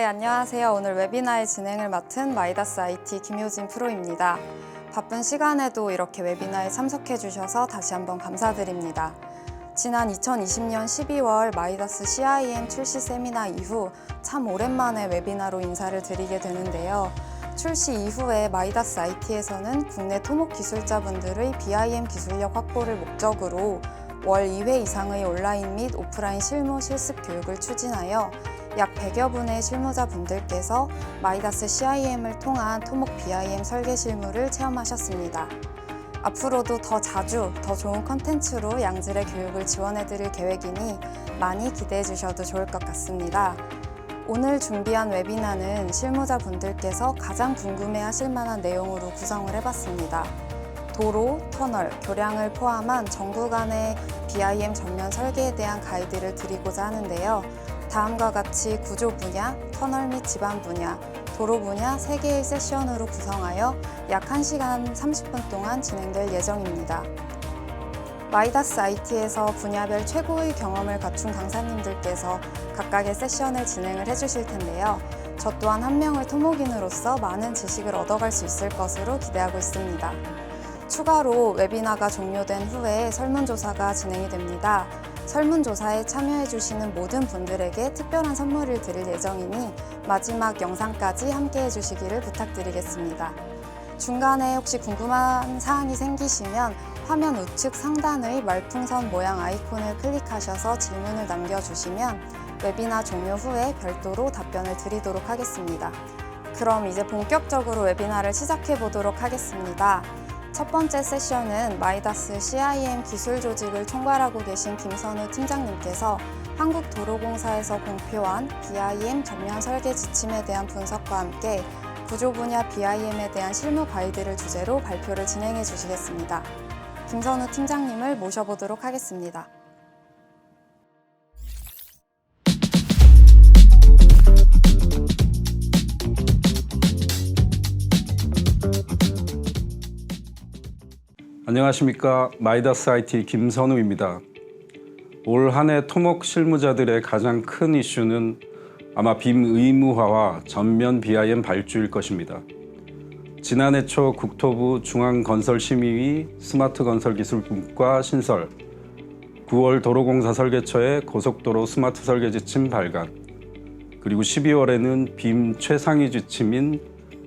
네, 안녕하세요. 오늘 웨비나의 진행을 맡은 마이다스 IT 김효진 프로입니다. 바쁜 시간에도 이렇게 웨비나에 참석해 주셔서 다시 한번 감사드립니다. 지난 2020년 12월 마이다스 CIM 출시 세미나 이후 참 오랜만에 웨비나로 인사를 드리게 되는데요. 출시 이후에 마이다스 IT에서는 국내 토목 기술자분들의 BIM 기술력 확보를 목적으로 월 2회 이상의 온라인 및 오프라인 실무 실습 교육을 추진하여 약 100여 분의 실무자분들께서 마이다스 CIM을 통한 토목 BIM 설계 실무를 체험하셨습니다. 앞으로도 더 자주, 더 좋은 컨텐츠로 양질의 교육을 지원해드릴 계획이니 많이 기대해 주셔도 좋을 것 같습니다. 오늘 준비한 웨비나는 실무자분들께서 가장 궁금해하실 만한 내용으로 구성을 해봤습니다. 도로, 터널, 교량을 포함한 정부간의 BIM 전면 설계에 대한 가이드를 드리고자 하는데요. 다음과 같이 구조 분야, 터널 및 지반 분야, 도로 분야 3개의 세션으로 구성하여 약 1시간 30분 동안 진행될 예정입니다. 마이다스 IT에서 분야별 최고의 경험을 갖춘 강사님들께서 각각의 세션을 진행을 해주실 텐데요. 저 또한 한 명의 토목인으로서 많은 지식을 얻어갈 수 있을 것으로 기대하고 있습니다. 추가로 웨비나가 종료된 후에 설문조사가 진행이 됩니다. 설문조사에 참여해주시는 모든 분들에게 특별한 선물을 드릴 예정이니 마지막 영상까지 함께해 주시기를 부탁드리겠습니다. 중간에 혹시 궁금한 사항이 생기시면 화면 우측 상단의 말풍선 모양 아이콘을 클릭하셔서 질문을 남겨주시면 웨비나 종료 후에 별도로 답변을 드리도록 하겠습니다. 그럼 이제 본격적으로 웨비나를 시작해 보도록 하겠습니다. 첫 번째 세션은 마이다스 CIM 기술 조직을 총괄하고 계신 김선우 팀장님께서 한국도로공사에서 공표한 BIM 전면 설계 지침에 대한 분석과 함께 구조 분야 BIM에 대한 실무 가이드를 주제로 발표를 진행해 주시겠습니다. 김선우 팀장님을 모셔보도록 하겠습니다. 안녕하십니까. 마이다스 IT 김선우입니다. 올 한 해 토목 실무자들의 가장 큰 이슈는 아마 빔 의무화와 전면 BIM 발주일 것입니다. 지난해 초 국토부 중앙건설심의위 스마트건설기술국과 신설, 9월 도로공사 설계처의 고속도로 스마트 설계 지침 발간, 그리고 12월에는 빔 최상위 지침인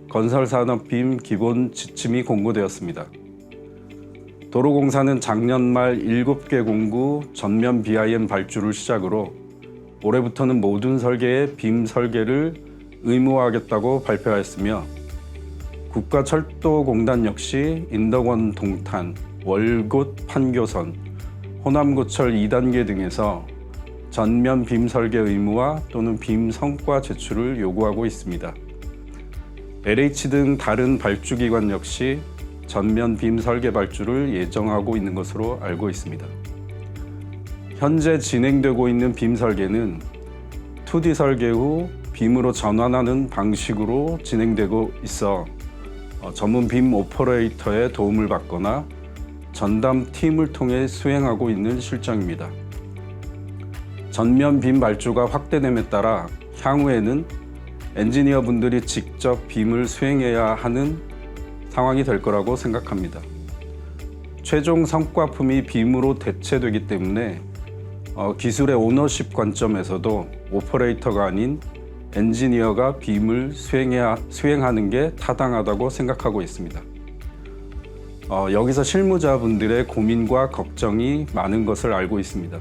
건설산업 빔 기본 지침이 공고되었습니다. 도로공사는 작년 말 7개 공구 전면 BIM 발주를 시작으로 올해부터는 모든 설계에 빔 설계를 의무화하겠다고 발표하였으며 국가철도공단 역시 인덕원 동탄, 월곶 판교선, 호남고철 2단계 등에서 전면 빔 설계 의무화 또는 빔 성과 제출을 요구하고 있습니다. LH 등 다른 발주기관 역시 전면 빔 설계 발주를 예정하고 있는 것으로 알고 있습니다. 현재 진행되고 있는 빔 설계는 2D 설계 후 빔으로 전환하는 방식으로 진행되고 있어 전문 빔 오퍼레이터의 도움을 받거나 전담 팀을 통해 수행하고 있는 실정입니다. 전면 빔 발주가 확대됨에 따라 향후에는 엔지니어 분들이 직접 빔을 수행해야 하는 상황이 될 거라고 생각합니다. 최종 성과품이 빔으로 대체되기 때문에 기술의 오너십 관점에서도 오퍼레이터가 아닌 엔지니어가 빔을 수행하는 게 타당하다고 생각하고 있습니다. 여기서 실무자분들의 고민과 걱정이 많은 것을 알고 있습니다.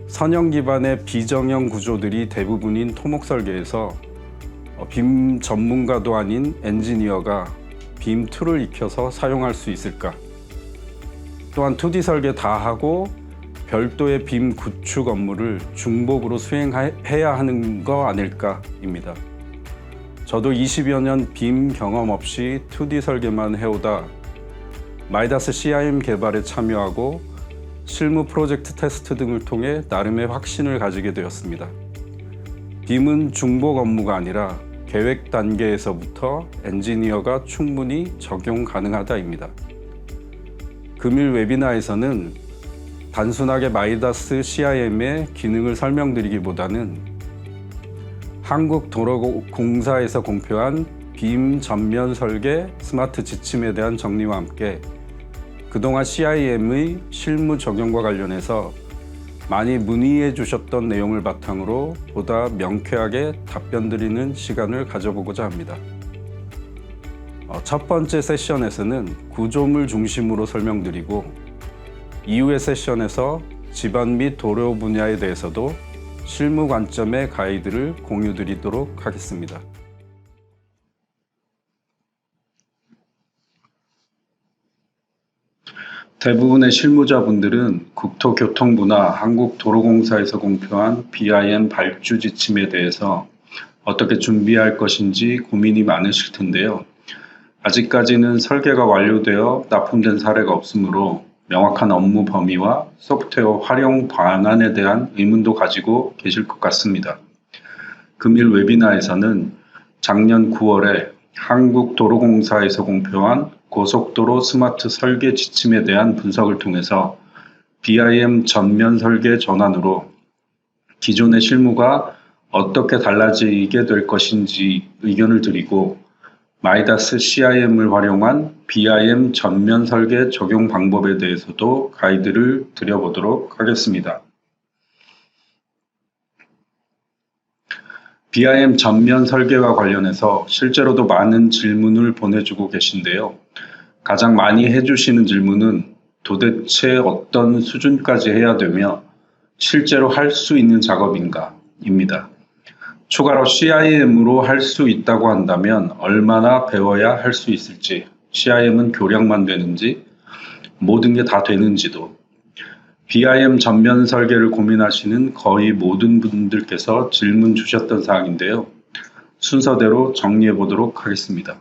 선형 기반의 비정형 구조들이 대부분인 토목 설계에서 빔 전문가도 아닌 엔지니어가 빔 툴을 익혀서 사용할 수 있을까? 또한 2D 설계 다 하고 별도의 빔 구축 업무를 중복으로 수행해야 하는 거 아닐까입니다. 저도 20여 년 빔 경험 없이 2D 설계만 해오다 마이다스 CIM 개발에 참여하고 실무 프로젝트 테스트 등을 통해 나름의 확신을 가지게 되었습니다. 빔은 중복 업무가 아니라 계획 단계에서부터 엔지니어가 충분히 적용 가능하다입니다. 금일 웨비나에서는 단순하게 마이다스 CIM의 기능을 설명드리기보다는 한국도로공사에서 공표한 빔 전면 설계 스마트 지침에 대한 정리와 함께 그동안 CIM의 실무 적용과 관련해서 많이 문의해 주셨던 내용을 바탕으로 보다 명쾌하게 답변 드리는 시간을 가져보고자 합니다. 첫 번째 세션에서는 구조물 중심으로 설명드리고 이후의 세션에서 집안 및 도로 분야에 대해서도 실무 관점의 가이드를 공유 드리도록 하겠습니다. 대부분의 실무자분들은 국토교통부나 한국도로공사에서 공표한 BIM 발주 지침에 대해서 어떻게 준비할 것인지 고민이 많으실 텐데요. 아직까지는 설계가 완료되어 납품된 사례가 없으므로 명확한 업무 범위와 소프트웨어 활용 방안에 대한 의문도 가지고 계실 것 같습니다. 금일 웨비나에서는 작년 9월에 한국도로공사에서 공표한 고속도로 스마트 설계 지침에 대한 분석을 통해서 BIM 전면 설계 전환으로 기존의 실무가 어떻게 달라지게 될 것인지 의견을 드리고 마이다스 CIM을 활용한 BIM 전면 설계 적용 방법에 대해서도 가이드를 드려보도록 하겠습니다. BIM 전면 설계와 관련해서 실제로도 많은 질문을 보내주고 계신데요. 가장 많이 해주시는 질문은 도대체 어떤 수준까지 해야 되며 실제로 할 수 있는 작업인가 입니다. 추가로 CIM으로 할 수 있다고 한다면 얼마나 배워야 할 수 있을지, CIM은 교량만 되는지, 모든 게 다 되는지도, BIM 전면 설계를 고민하시는 거의 모든 분들께서 질문 주셨던 사항인데요. 순서대로 정리해 보도록 하겠습니다.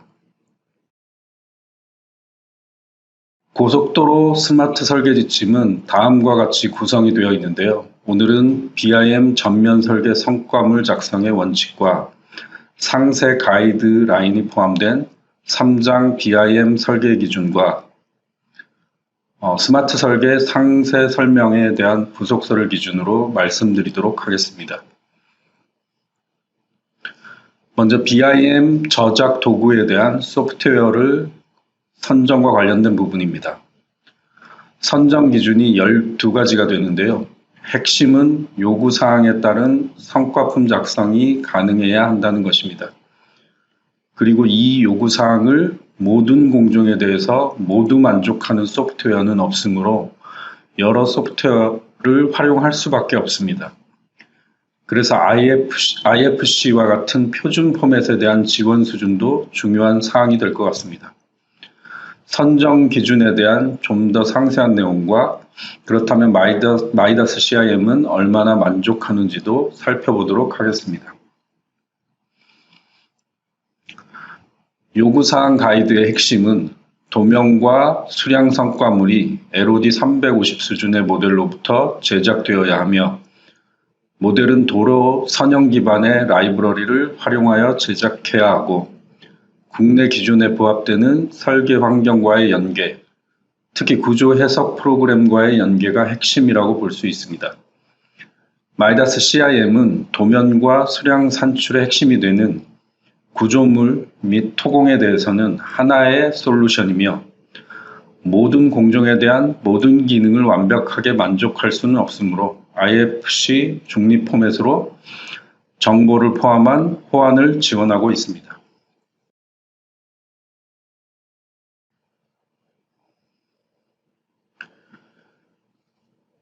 고속도로 스마트 설계 지침은 다음과 같이 구성이 되어 있는데요. 오늘은 BIM 전면 설계 성과물 작성의 원칙과 상세 가이드라인이 포함된 3장 BIM 설계 기준과 스마트 설계 상세 설명에 대한 부속서를 기준으로 말씀드리도록 하겠습니다. 먼저 BIM 저작 도구에 대한 소프트웨어를 선정과 관련된 부분입니다. 선정 기준이 12가지가 되는데요. 핵심은 요구사항에 따른 성과품 작성이 가능해야 한다는 것입니다. 그리고 이 요구사항을 모든 공정에 대해서 모두 만족하는 소프트웨어는 없으므로 여러 소프트웨어를 활용할 수밖에 없습니다. 그래서 IFC와 같은 표준 포맷에 대한 지원 수준도 중요한 사항이 될 것 같습니다. 선정 기준에 대한 좀 더 상세한 내용과 그렇다면 마이다스 CIM은 얼마나 만족하는지도 살펴보도록 하겠습니다. 요구사항 가이드의 핵심은 도면과 수량 성과물이 LOD 350 수준의 모델로부터 제작되어야 하며 모델은 도로 선형 기반의 라이브러리를 활용하여 제작해야 하고 국내 기준에 부합되는 설계 환경과의 연계, 특히 구조 해석 프로그램과의 연계가 핵심이라고 볼 수 있습니다. 마이다스 CIM은 도면과 수량 산출의 핵심이 되는 구조물 및 토공에 대해서는 하나의 솔루션이며 모든 공정에 대한 모든 기능을 완벽하게 만족할 수는 없으므로 IFC 중립 포맷으로 정보를 포함한 호환을 지원하고 있습니다.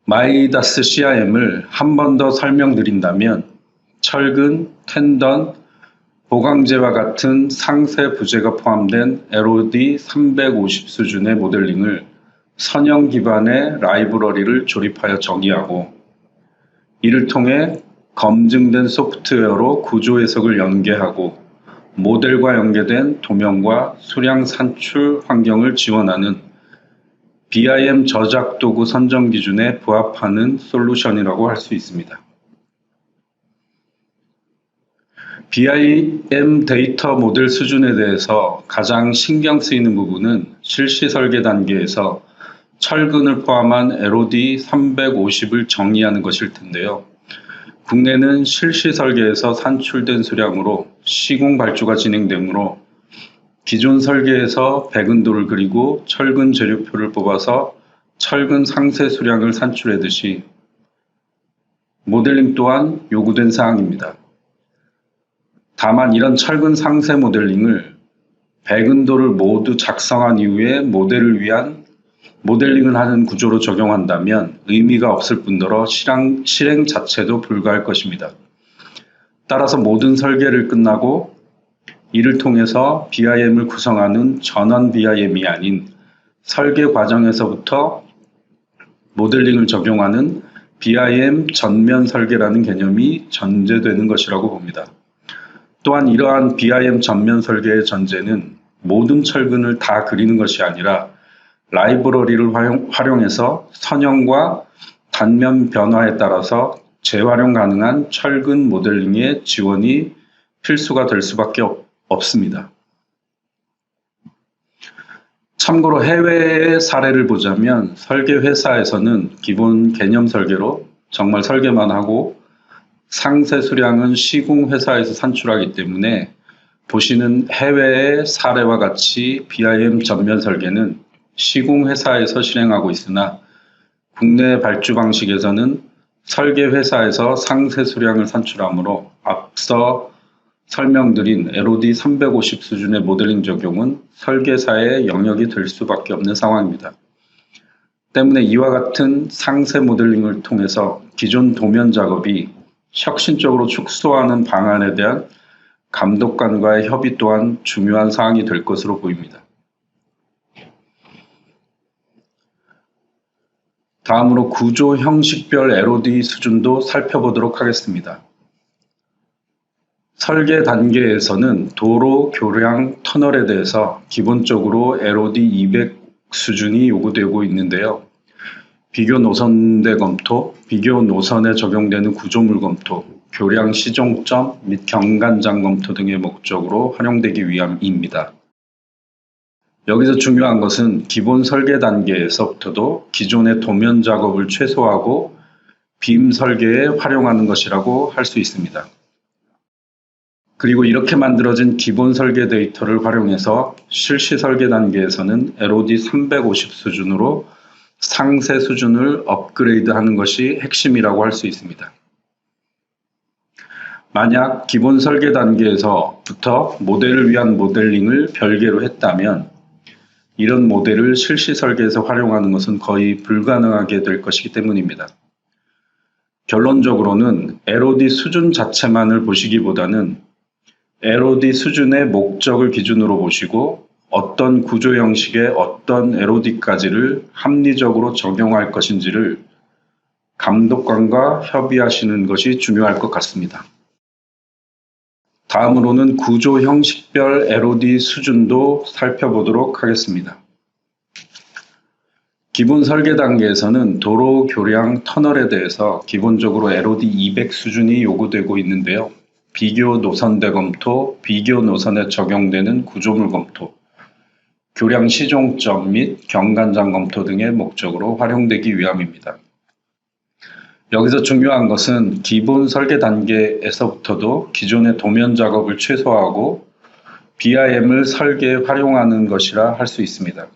마이다스 CIM을 한 번 더 설명드린다면 철근, 텐던, 보강제와 같은 상세 부재가 포함된 LOD 350 수준의 모델링을 선형 기반의 라이브러리를 조립하여 정의하고 이를 통해 검증된 소프트웨어로 구조 해석을 연계하고 모델과 연계된 도면과 수량 산출 환경을 지원하는 BIM 저작 도구 선정 기준에 부합하는 솔루션이라고 할 수 있습니다. BIM 데이터 모델 수준에 대해서 가장 신경 쓰이는 부분은 실시 설계 단계에서 철근을 포함한 LOD 350을 정의하는 것일 텐데요. 국내는 실시 설계에서 산출된 수량으로 시공 발주가 진행되므로 기존 설계에서 백은도를 그리고 철근 재료표를 뽑아서 철근 상세 수량을 산출하듯이 모델링 또한 요구된 사항입니다. 다만 이런 철근 상세 모델링을 백은도를 모두 작성한 이후에 모델을 위한 모델링을 하는 구조로 적용한다면 의미가 없을 뿐더러 실행 자체도 불가할 것입니다. 따라서 모든 설계를 끝나고 이를 통해서 BIM을 구성하는 전원 BIM이 아닌 설계 과정에서부터 모델링을 적용하는 BIM 전면 설계라는 개념이 전제되는 것이라고 봅니다. 또한 이러한 BIM 전면 설계의 전제는 모든 철근을 다 그리는 것이 아니라 라이브러리를 활용해서 선형과 단면 변화에 따라서 재활용 가능한 철근 모델링의 지원이 필수가 될 수밖에 없습니다. 참고로 해외의 사례를 보자면 설계 회사에서는 기본 개념 설계로 정말 설계만 하고 상세 수량은 시공 회사에서 산출하기 때문에 보시는 해외의 사례와 같이 BIM 전면 설계는 시공 회사에서 실행하고 있으나 국내 발주 방식에서는 설계 회사에서 상세 수량을 산출하므로 앞서 설명드린 LOD 350 수준의 모델링 적용은 설계사의 영역이 될 수밖에 없는 상황입니다. 때문에 이와 같은 상세 모델링을 통해서 기존 도면 작업이 혁신적으로 축소하는 방안에 대한 감독관과의 협의 또한 중요한 사항이 될 것으로 보입니다. 다음으로 구조 형식별 LOD 수준도 살펴보도록 하겠습니다. 설계 단계에서는 도로, 교량, 터널에 대해서 기본적으로 LOD 200 수준이 요구되고 있는데요. 비교 노선대 검토, 비교 노선에 적용되는 구조물 검토, 교량 시종점 및 경관장 검토 등의 목적으로 활용되기 위함입니다. 여기서 중요한 것은 기본 설계 단계에서부터도 기존의 도면 작업을 최소화하고 빔 설계에 활용하는 것이라고 할 수 있습니다. 그리고 이렇게 만들어진 기본 설계 데이터를 활용해서 실시 설계 단계에서는 LOD 350 수준으로 상세 수준을 업그레이드하는 것이 핵심이라고 할 수 있습니다. 만약 기본 설계 단계에서부터 모델을 위한 모델링을 별개로 했다면 이런 모델을 실시 설계에서 활용하는 것은 거의 불가능하게 될 것이기 때문입니다. 결론적으로는 LOD 수준 자체만을 보시기보다는 LOD 수준의 목적을 기준으로 보시고 어떤 구조 형식의 어떤 LOD까지를 합리적으로 적용할 것인지를 감독관과 협의하시는 것이 중요할 것 같습니다. 다음으로는 구조 형식별 LOD 수준도 살펴보도록 하겠습니다. 기본 설계 단계에서는 도로, 교량, 터널에 대해서 기본적으로 LOD 200 수준이 요구되고 있는데요. 비교 노선대 검토, 비교 노선에 적용되는 구조물 검토, 교량 시종점 및 경관장 검토 등의 목적으로 활용되기 위함입니다. 여기서 중요한 것은 기본 설계 단계에서부터도 기존의 도면 작업을 최소화하고 BIM을 설계에 활용하는 것이라 할 수 있습니다.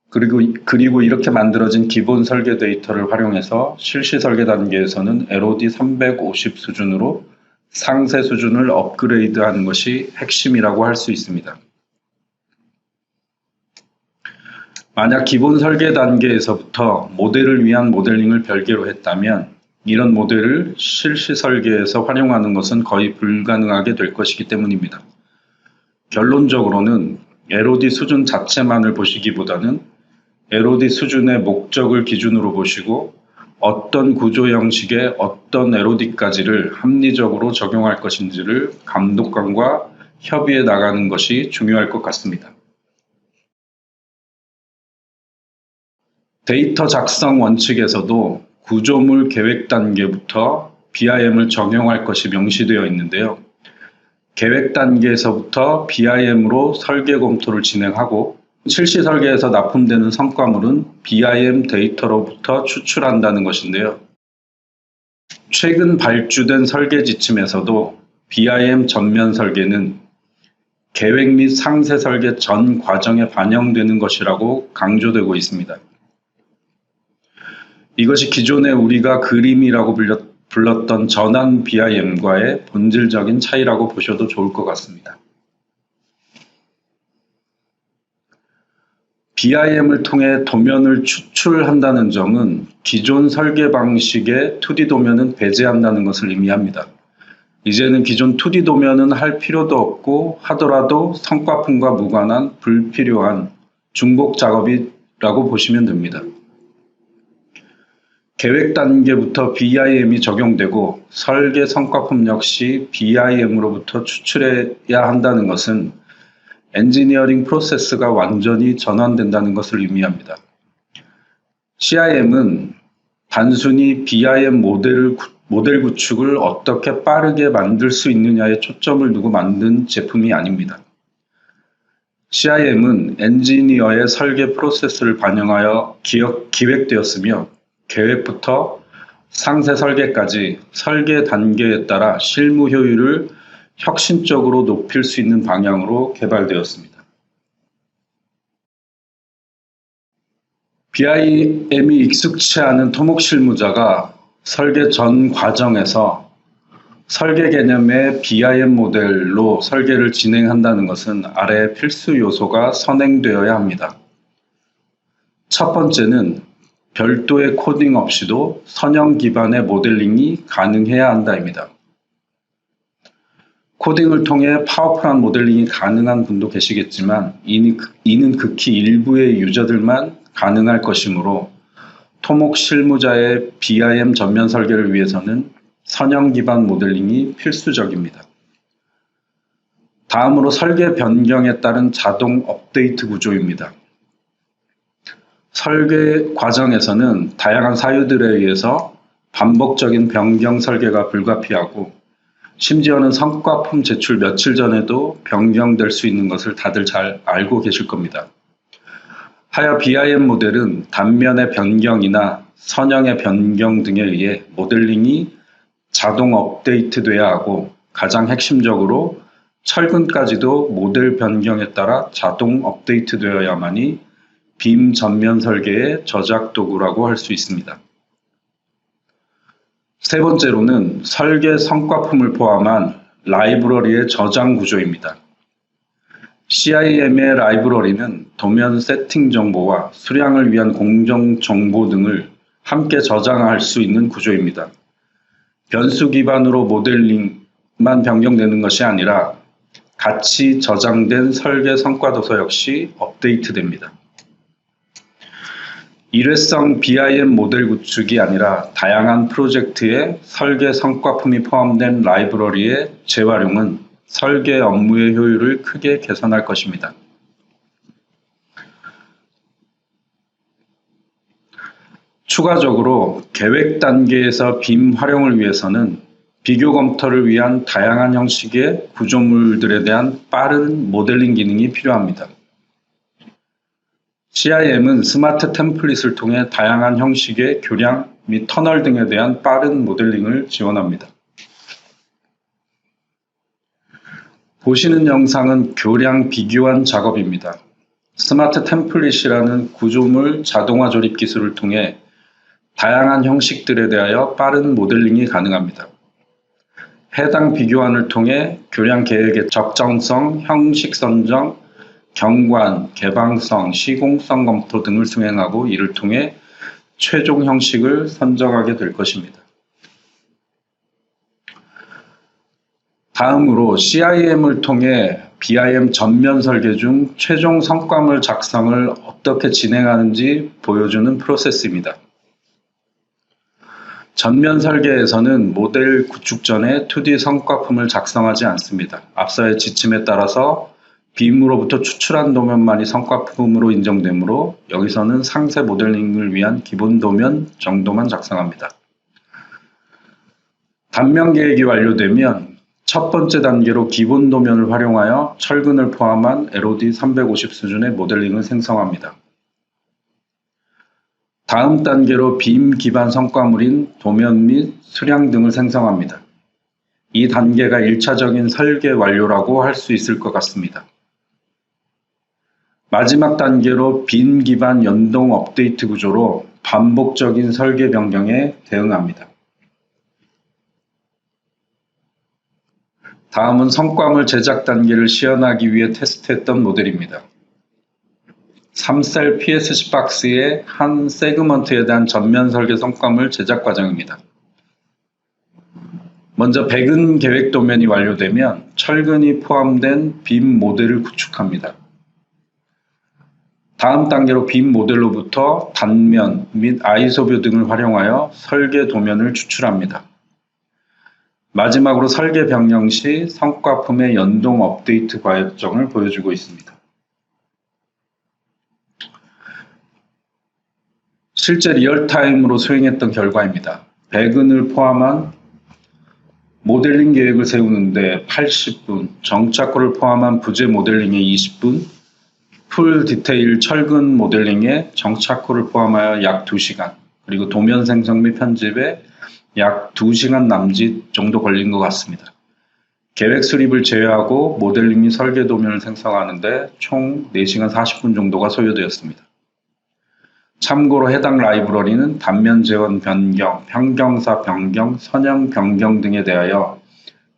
그리고 이렇게 만들어진 기본 설계 데이터를 활용해서 실시 설계 단계에서는 LOD 350 수준으로 상세 수준을 업그레이드하는 것이 핵심이라고 할 수 있습니다. 만약 기본 설계 단계에서부터 모델을 위한 모델링을 별개로 했다면 이런 모델을 실시 설계에서 활용하는 것은 거의 불가능하게 될 것이기 때문입니다. 결론적으로는 LOD 수준 자체만을 보시기보다는 LOD 수준의 목적을 기준으로 보시고 어떤 구조 형식의 어떤 LOD까지를 합리적으로 적용할 것인지를 감독관과 협의해 나가는 것이 중요할 것 같습니다. 데이터 작성 원칙에서도 구조물 계획 단계부터 BIM을 적용할 것이 명시되어 있는데요. 계획 단계에서부터 BIM으로 설계 검토를 진행하고 실시 설계에서 납품되는 성과물은 BIM 데이터로부터 추출한다는 것인데요. 최근 발주된 설계 지침에서도 BIM 전면 설계는 계획 및 상세 설계 전 과정에 반영되는 것이라고 강조되고 있습니다. 이것이 기존에 우리가 그림이라고 불렀던 전환 BIM과의 본질적인 차이라고 보셔도 좋을 것 같습니다. BIM을 통해 도면을 추출한다는 점은 기존 설계 방식의 2D 도면은 배제한다는 것을 의미합니다. 이제는 기존 2D 도면은 할 필요도 없고 하더라도 성과품과 무관한 불필요한 중복 작업이라고 보시면 됩니다. 계획 단계부터 BIM이 적용되고 설계 성과품 역시 BIM으로부터 추출해야 한다는 것은 엔지니어링 프로세스가 완전히 전환된다는 것을 의미합니다. CIM은 단순히 BIM 모델 구축을 어떻게 빠르게 만들 수 있느냐에 초점을 두고 만든 제품이 아닙니다. CIM은 엔지니어의 설계 프로세스를 반영하여 기획되었으며 계획부터 상세 설계까지 설계 단계에 따라 실무 효율을 혁신적으로 높일 수 있는 방향으로 개발되었습니다. BIM이 익숙치 않은 토목 실무자가 설계 전 과정에서 설계 개념의 BIM 모델로 설계를 진행한다는 것은 아래 필수 요소가 선행되어야 합니다. 첫 번째는 별도의 코딩 없이도 선형 기반의 모델링이 가능해야 한다입니다. 코딩을 통해 파워풀한 모델링이 가능한 분도 계시겠지만 이는 극히 일부의 유저들만 가능할 것이므로 토목 실무자의 BIM 전면 설계를 위해서는 선형 기반 모델링이 필수적입니다. 다음으로 설계 변경에 따른 자동 업데이트 구조입니다. 설계 과정에서는 다양한 사유들에 의해서 반복적인 변경 설계가 불가피하고 심지어는 성과품 제출 며칠 전에도 변경될 수 있는 것을 다들 잘 알고 계실 겁니다. 하여 BIM 모델은 단면의 변경이나 선형의 변경 등에 의해 모델링이 자동 업데이트돼야 하고 가장 핵심적으로 철근까지도 모델 변경에 따라 자동 업데이트되어야만이 빔 전면 설계의 저작 도구라고 할 수 있습니다. 세 번째로는 설계 성과품을 포함한 라이브러리의 저장 구조입니다. CIM의 라이브러리는 도면 세팅 정보와 수량을 위한 공정 정보 등을 함께 저장할 수 있는 구조입니다. 변수 기반으로 모델링만 변경되는 것이 아니라 같이 저장된 설계 성과 도서 역시 업데이트됩니다. 일회성 BIM 모델 구축이 아니라 다양한 프로젝트의 설계 성과품이 포함된 라이브러리의 재활용은 설계 업무의 효율을 크게 개선할 것입니다. 추가적으로 계획 단계에서 빔 활용을 위해서는 비교 검토를 위한 다양한 형식의 구조물들에 대한 빠른 모델링 기능이 필요합니다. CIM은 스마트 템플릿을 통해 다양한 형식의 교량 및 터널 등에 대한 빠른 모델링을 지원합니다. 보시는 영상은 교량 비교한 작업입니다. 스마트 템플릿이라는 구조물 자동화 조립 기술을 통해 다양한 형식들에 대하여 빠른 모델링이 가능합니다. 해당 비교안을 통해 교량 계획의 적정성, 형식 선정, 경관, 개방성, 시공성 검토 등을 수행하고 이를 통해 최종 형식을 선정하게 될 것입니다. 다음으로 CIM을 통해 BIM 전면 설계 중 최종 성과물 작성을 어떻게 진행하는지 보여주는 프로세스입니다. 전면 설계에서는 모델 구축 전에 2D 성과품을 작성하지 않습니다. 앞서의 지침에 따라서 빔으로부터 추출한 도면만이 성과품으로 인정되므로 여기서는 상세 모델링을 위한 기본 도면 정도만 작성합니다. 단면 계획이 완료되면 첫 번째 단계로 기본 도면을 활용하여 철근을 포함한 LOD 350 수준의 모델링을 생성합니다. 다음 단계로 빔 기반 성과물인 도면 및 수량 등을 생성합니다. 이 단계가 1차적인 설계 완료라고 할 수 있을 것 같습니다. 마지막 단계로 빔 기반 연동 업데이트 구조로 반복적인 설계 변경에 대응합니다. 다음은 성과물 제작 단계를 시연하기 위해 테스트했던 모델입니다. 3셀 PSG 박스의 한 세그먼트에 대한 전면 설계 성과물 제작 과정입니다. 먼저 백은 계획 도면이 완료되면 철근이 포함된 빔 모델을 구축합니다. 다음 단계로 빔 모델로부터 단면 및 아이소뷰 등을 활용하여 설계 도면을 추출합니다. 마지막으로 설계 변경 시 성과품의 연동 업데이트 과정을 보여주고 있습니다. 실제 리얼타임으로 수행했던 결과입니다. 백은을 포함한 모델링 계획을 세우는데 80분, 정착호를 포함한 부재 모델링에 20분, 풀 디테일 철근 모델링에 정착호를 포함하여 약 2시간, 그리고 도면 생성 및 편집에 약 2시간 남짓 정도 걸린 것 같습니다. 계획 수립을 제외하고 모델링 및 설계 도면을 생성하는데 총 4시간 40분 정도가 소요되었습니다. 참고로 해당 라이브러리는 단면 재원 변경, 평경사 변경, 선형 변경 등에 대하여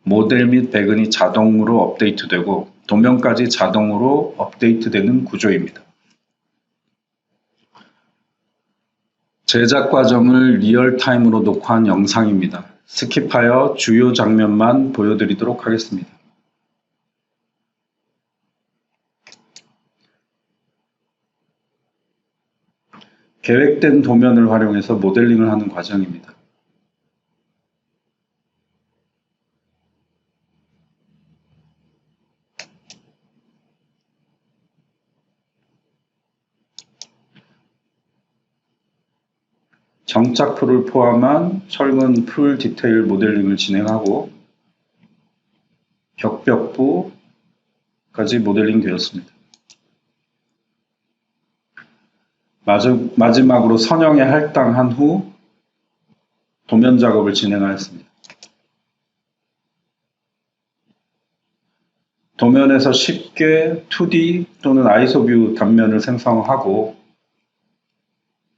모델 및 백은이 자동으로 업데이트되고 도면까지 자동으로 업데이트되는 구조입니다. 제작 과정을 리얼타임으로 녹화한 영상입니다. 스킵하여 주요 장면만 보여드리도록 하겠습니다. 계획된 도면을 활용해서 모델링을 하는 과정입니다. 정착풀을 포함한 철근 풀 디테일 모델링을 진행하고 격벽부까지 모델링 되었습니다. 마지막으로 선형에 할당한 후 도면 작업을 진행하였습니다. 도면에서 쉽게 2D 또는 아이소뷰 단면을 생성하고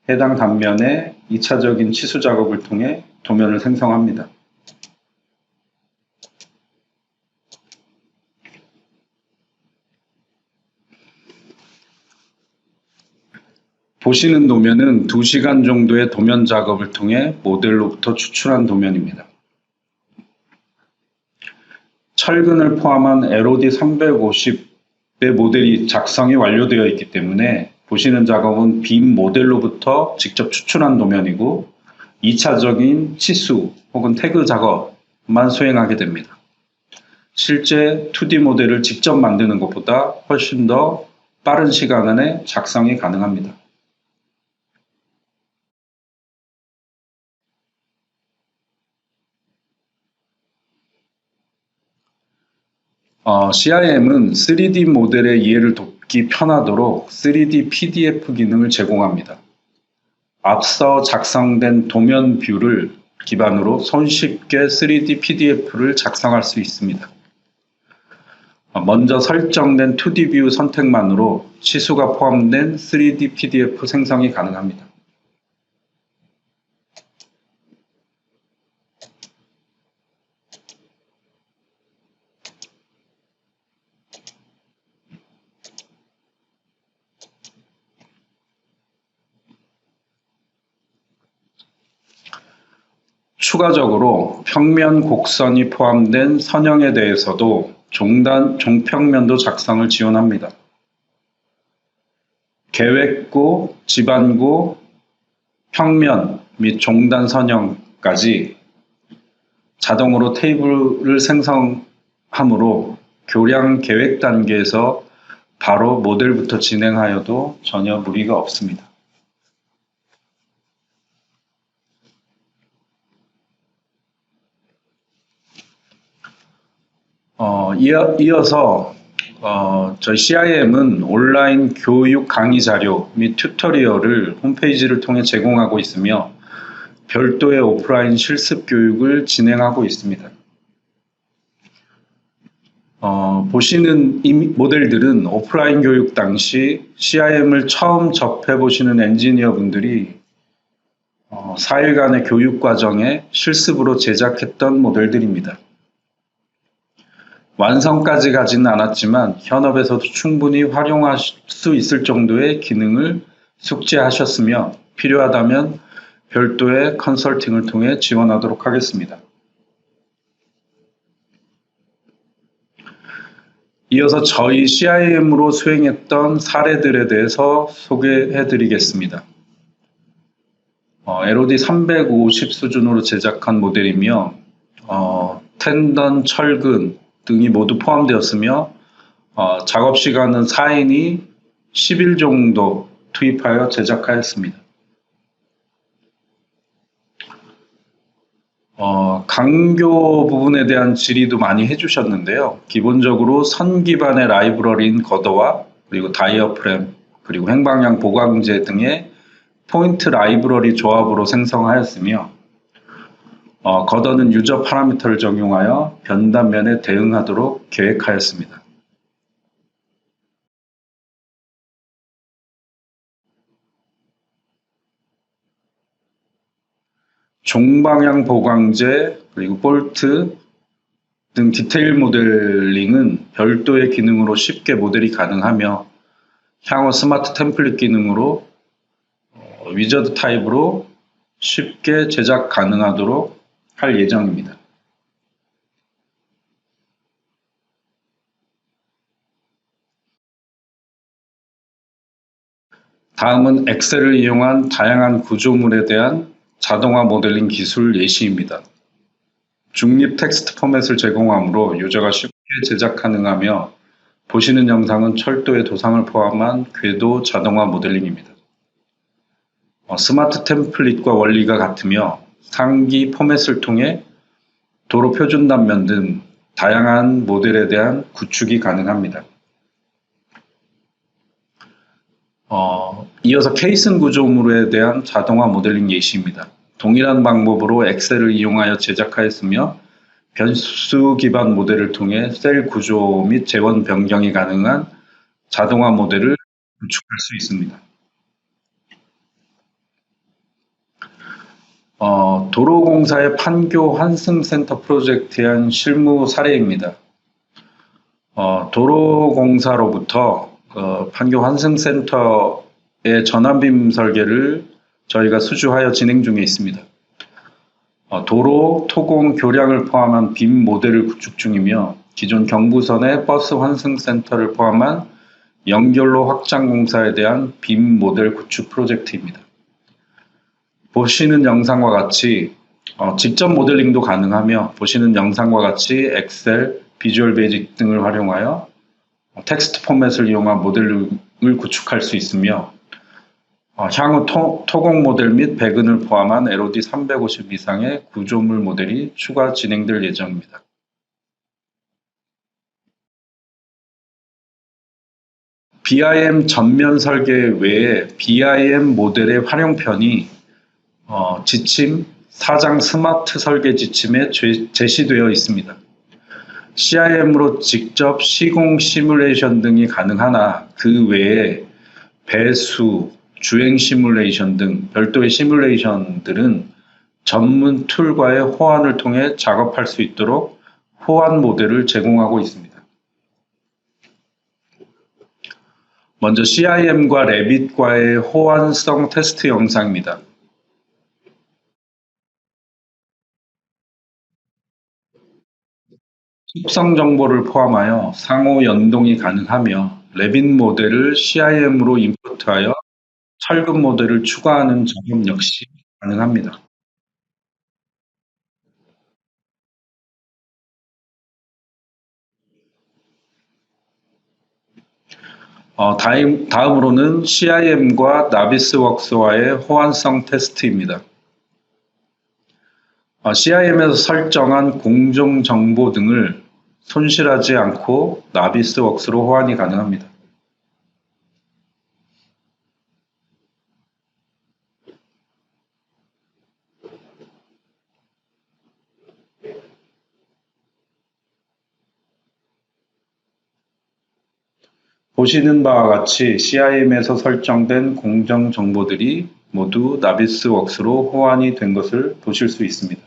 해당 단면에 2차적인 치수 작업을 통해 도면을 생성합니다. 보시는 도면은 2시간 정도의 도면 작업을 통해 모델로부터 추출한 도면입니다. 철근을 포함한 LOD 350의 모델이 작성이 완료되어 있기 때문에 보시는 작업은 빔 모델로부터 직접 추출한 도면이고 2차적인 치수 혹은 태그 작업만 수행하게 됩니다. 실제 2D 모델을 직접 만드는 것보다 훨씬 더 빠른 시간 안에 작성이 가능합니다. CIM은 3D 모델의 이해를 돕기 편하도록 3D PDF 기능을 제공합니다. 앞서 작성된 도면 뷰를 기반으로 손쉽게 3D PDF를 작성할 수 있습니다. 먼저 설정된 2D 뷰 선택만으로 치수가 포함된 3D PDF 생성이 가능합니다. 추가적으로 평면 곡선이 포함된 선형에 대해서도 종평면도 작성을 지원합니다. 계획고, 지반고, 평면 및 종단 선형까지 자동으로 테이블을 생성하므로 교량 계획 단계에서 바로 모델부터 진행하여도 전혀 무리가 없습니다. 이어서 저희 CIM은 온라인 교육 강의 자료 및 튜토리얼을 홈페이지를 통해 제공하고 있으며 별도의 오프라인 실습 교육을 진행하고 있습니다. 보시는 이 모델들은 오프라인 교육 당시 CIM을 처음 접해보시는 엔지니어분들이 4일간의 교육 과정에 실습으로 제작했던 모델들입니다. 완성까지 가지는 않았지만 현업에서도 충분히 활용할 수 있을 정도의 기능을 숙지하셨으며 필요하다면 별도의 컨설팅을 통해 지원하도록 하겠습니다. 이어서 저희 CIM으로 수행했던 사례들에 대해서 소개해 드리겠습니다. LOD 350 수준으로 제작한 모델이며 텐던, 철근 등이 모두 포함되었으며 작업 시간은 4인이 10일 정도 투입하여 제작하였습니다. 강조 부분에 대한 질의도 많이 해주셨는데요. 기본적으로 선 기반의 라이브러리인 거더와 그리고 다이어프램 그리고 행방향 보강제 등의 포인트 라이브러리 조합으로 생성하였으며 거더는 유저 파라미터를 적용하여 변단면에 대응하도록 계획하였습니다. 종방향 보강제 그리고 볼트 등 디테일 모델링은 별도의 기능으로 쉽게 모델이 가능하며 향후 스마트 템플릿 기능으로 위저드 타입으로 쉽게 제작 가능하도록 할 예정입니다. 다음은 엑셀을 이용한 다양한 구조물에 대한 자동화 모델링 기술 예시입니다. 중립 텍스트 포맷을 제공하므로 유저가 쉽게 제작 가능하며 보시는 영상은 철도의 도상을 포함한 궤도 자동화 모델링입니다. 스마트 템플릿과 원리가 같으며 상기 포맷을 통해 도로 표준 단면 등 다양한 모델에 대한 구축이 가능합니다. 이어서 케이슨 구조물에 대한 자동화 모델링 예시입니다. 동일한 방법으로 엑셀을 이용하여 제작하였으며 변수 기반 모델을 통해 셀 구조 및 재원 변경이 가능한 자동화 모델을 구축할 수 있습니다. 도로공사의 판교 환승센터 프로젝트에 한 실무 사례입니다. 도로공사로부터 판교 환승센터의 전환빔 설계를 저희가 수주하여 진행 중에 있습니다. 도로, 토공, 교량을 포함한 빔 모델을 구축 중이며 기존 경부선의 버스 환승센터를 포함한 연결로 확장 공사에 대한 빔 모델 구축 프로젝트입니다. 보시는 영상과 같이 직접 모델링도 가능하며 보시는 영상과 같이 엑셀, 비주얼 베이직 등을 활용하여 텍스트 포맷을 이용한 모델을 구축할 수 있으며 향후 토공 모델 및 배근을 포함한 LOD 350 이상의 구조물 모델이 추가 진행될 예정입니다. BIM 전면 설계 외에 BIM 모델의 활용편이 지침, 사장 스마트 설계 지침에 제시되어 있습니다. CIM으로 직접 시공 시뮬레이션 등이 가능하나 그 외에 배수, 주행 시뮬레이션 등 별도의 시뮬레이션들은 전문 툴과의 호환을 통해 작업할 수 있도록 호환 모델을 제공하고 있습니다. 먼저 CIM과 레빗과의 호환성 테스트 영상입니다. 속성 정보를 포함하여 상호 연동이 가능하며 레빗 모델을 CIM으로 임포트하여 철근 모델을 추가하는 작업 역시 가능합니다. 다음으로는 CIM과 나비스웍스와의 호환성 테스트입니다. CIM에서 설정한 공정 정보 등을 손실하지 않고 나비스웍스로 호환이 가능합니다. 보시는 바와 같이 CIM에서 설정된 공정 정보들이 모두 나비스웍스로 호환이 된 것을 보실 수 있습니다.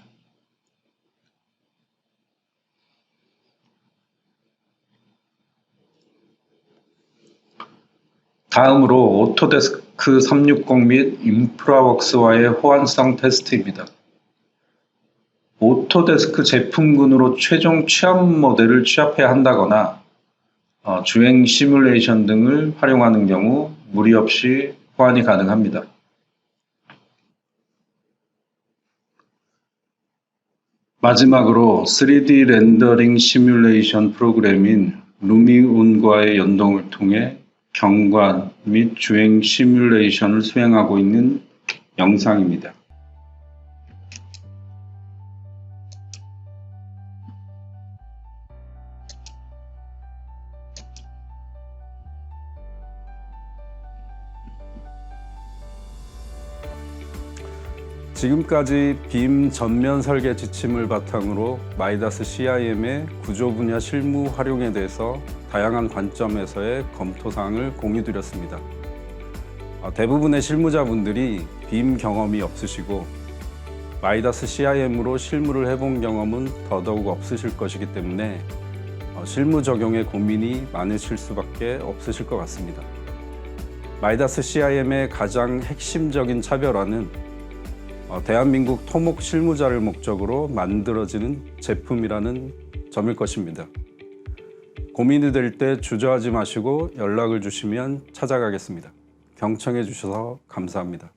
다음으로 오토데스크 360 및 인프라웍스와의 호환성 테스트입니다. 오토데스크 제품군으로 최종 취합 모델을 취합해야 한다거나 주행 시뮬레이션 등을 활용하는 경우 무리 없이 호환이 가능합니다. 마지막으로 3D 렌더링 시뮬레이션 프로그램인 루미온과의 연동을 통해 경관 및 주행 시뮬레이션을 수행하고 있는 영상입니다. 지금까지 빔 전면 설계 지침을 바탕으로 마이다스 CIM의 구조 분야 실무 활용에 대해서 다양한 관점에서의 검토사항을 공유드렸습니다. 대부분의 실무자분들이 빔 경험이 없으시고 마이다스 CIM으로 실무를 해본 경험은 더더욱 없으실 것이기 때문에 실무 적용에 고민이 많으실 수밖에 없으실 것 같습니다. 마이다스 CIM의 가장 핵심적인 차별화는 대한민국 토목 실무자를 목적으로 만들어지는 제품이라는 점일 것입니다. 고민이 될 때 주저하지 마시고 연락을 주시면 찾아가겠습니다. 경청해 주셔서 감사합니다.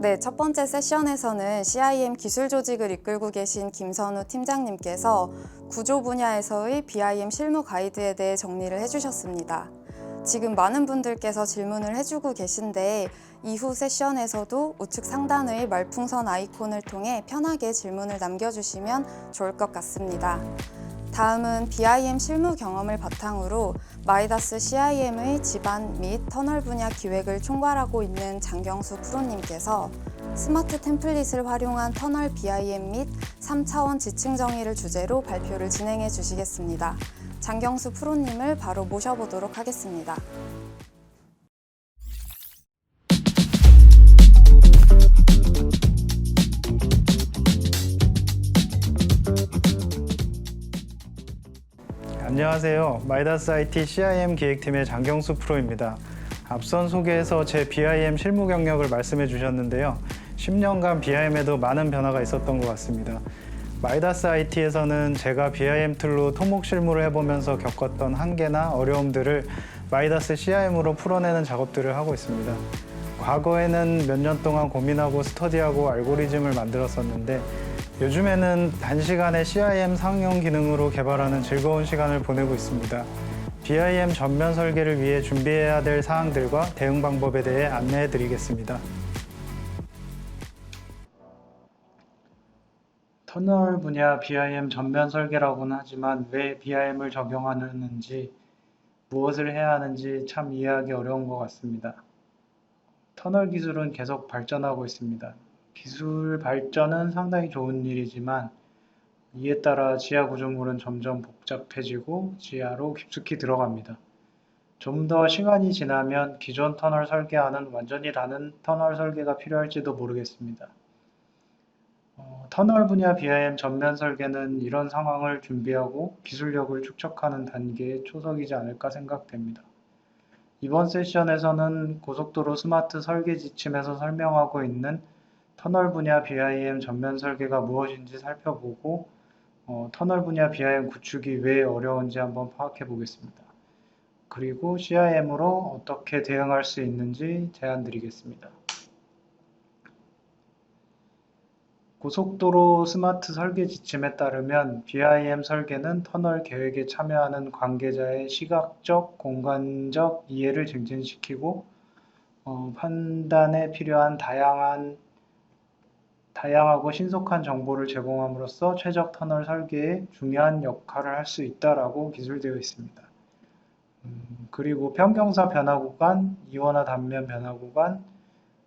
네, 첫 번째 세션에서는 CIM 기술 조직을 이끌고 계신 김선우 팀장님께서 구조 분야에서의 BIM 실무 가이드에 대해 정리를 해주셨습니다. 지금 많은 분들께서 질문을 해주고 계신데 이후 세션에서도 우측 상단의 말풍선 아이콘을 통해 편하게 질문을 남겨주시면 좋을 것 같습니다. 다음은 BIM 실무 경험을 바탕으로 마이다스 CIM의 집안 및 터널 분야 기획을 총괄하고 있는 장경수 프로님께서 스마트 템플릿을 활용한 터널 BIM 및 3차원 지층 정의를 주제로 발표를 진행해 주시겠습니다. 장경수 프로님을 바로 모셔보도록 하겠습니다. 안녕하세요. 마이다스 IT CIM 기획팀의 장경수 프로입니다. 앞선 소개에서 제 BIM 실무 경력을 말씀해 주셨는데요. 10년간 BIM에도 많은 변화가 있었던 것 같습니다. 마이다스 IT에서는 제가 BIM 툴로 토목 실무를 해보면서 겪었던 한계나 어려움들을 마이다스 CIM으로 풀어내는 작업들을 하고 있습니다. 과거에는 몇 년 동안 고민하고 스터디하고 알고리즘을 만들었었는데 요즘에는 단시간에 CIM 상용 기능으로 개발하는 즐거운 시간을 보내고 있습니다. BIM 전면 설계를 위해 준비해야 될 사항들과 대응 방법에 대해 안내해 드리겠습니다. 터널 분야 BIM 전면 설계라고는 하지만 왜 BIM을 적용하는지, 무엇을 해야 하는지 참 이해하기 어려운 것 같습니다. 터널 기술은 계속 발전하고 있습니다. 기술 발전은 상당히 좋은 일이지만 이에 따라 지하 구조물은 점점 복잡해지고 지하로 깊숙이 들어갑니다. 좀 더 시간이 지나면 기존 터널 설계와는 완전히 다른 터널 설계가 필요할지도 모르겠습니다. 터널 분야 BIM 전면 설계는 이런 상황을 준비하고 기술력을 축적하는 단계의 초석이지 않을까 생각됩니다. 이번 세션에서는 고속도로 스마트 설계 지침에서 설명하고 있는 터널 분야 BIM 전면 설계가 무엇인지 살펴보고 터널 분야 BIM 구축이 왜 어려운지 한번 파악해 보겠습니다. 그리고 CIM으로 어떻게 대응할 수 있는지 제안 드리겠습니다. 고속도로 스마트 설계 지침에 따르면 BIM 설계는 터널 계획에 참여하는 관계자의 시각적, 공간적 이해를 증진시키고 판단에 필요한 다양한 다양하고 신속한 정보를 제공함으로써 최적 터널 설계에 중요한 역할을 할 수 있다라고 기술되어 있습니다. 그리고 평경사 변화 구간, 이원화 단면 변화 구간,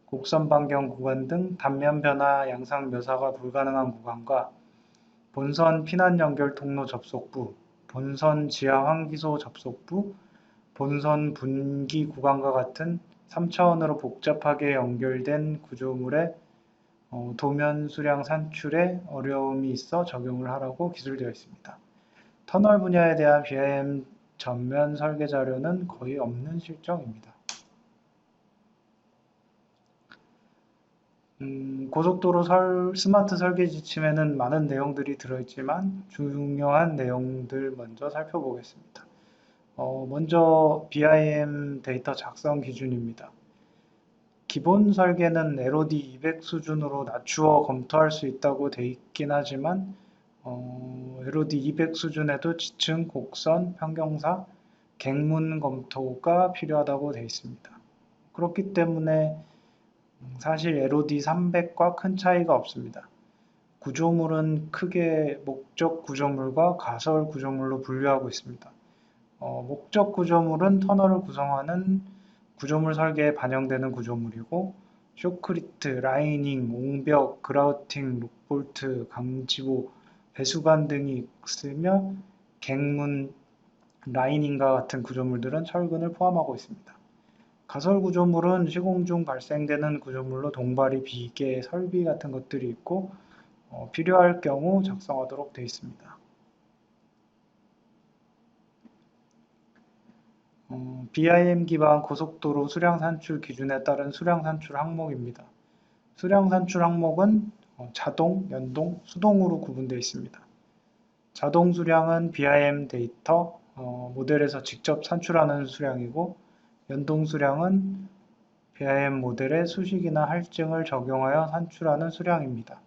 곡선 반경 구간 등 단면 변화 양상 묘사가 불가능한 구간과 본선 피난 연결 통로 접속부, 본선 지하 환기소 접속부, 본선 분기 구간과 같은 3차원으로 복잡하게 연결된 구조물의 도면 수량 산출에 어려움이 있어 적용을 하라고 기술되어 있습니다. 터널 분야에 대한 BIM 전면 설계 자료는 거의 없는 실정입니다. 고속도로 스마트 설계 지침에는 많은 내용들이 들어있지만 중요한 내용들 먼저 살펴보겠습니다. 먼저 BIM 데이터 작성 기준입니다. 기본 설계는 LOD 200 수준으로 낮추어 검토할 수 있다고 돼 있긴 하지만 LOD 200 수준에도 지층, 곡선, 평경사, 객문 검토가 필요하다고 돼 있습니다. 그렇기 때문에 사실 LOD 300과 큰 차이가 없습니다. 구조물은 크게 목적 구조물과 가설 구조물로 분류하고 있습니다. 목적 구조물은 터널을 구성하는 구조물 설계에 반영되는 구조물이고 쇼크리트, 라이닝, 옹벽, 그라우팅, 록볼트, 강지보, 배수관 등이 있으며 객문, 라이닝과 같은 구조물들은 철근을 포함하고 있습니다. 가설 구조물은 시공 중 발생되는 구조물로 동발이, 비계, 설비 같은 것들이 있고 필요할 경우 작성하도록 되어 있습니다. BIM 기반 고속도로 수량 산출 기준에 따른 수량 산출 항목입니다. 수량 산출 항목은 자동, 연동, 수동으로 구분되어 있습니다. 자동 수량은 BIM 데이터 모델에서 직접 산출하는 수량이고 연동 수량은 BIM 모델에 수식이나 할증을 적용하여 산출하는 수량입니다.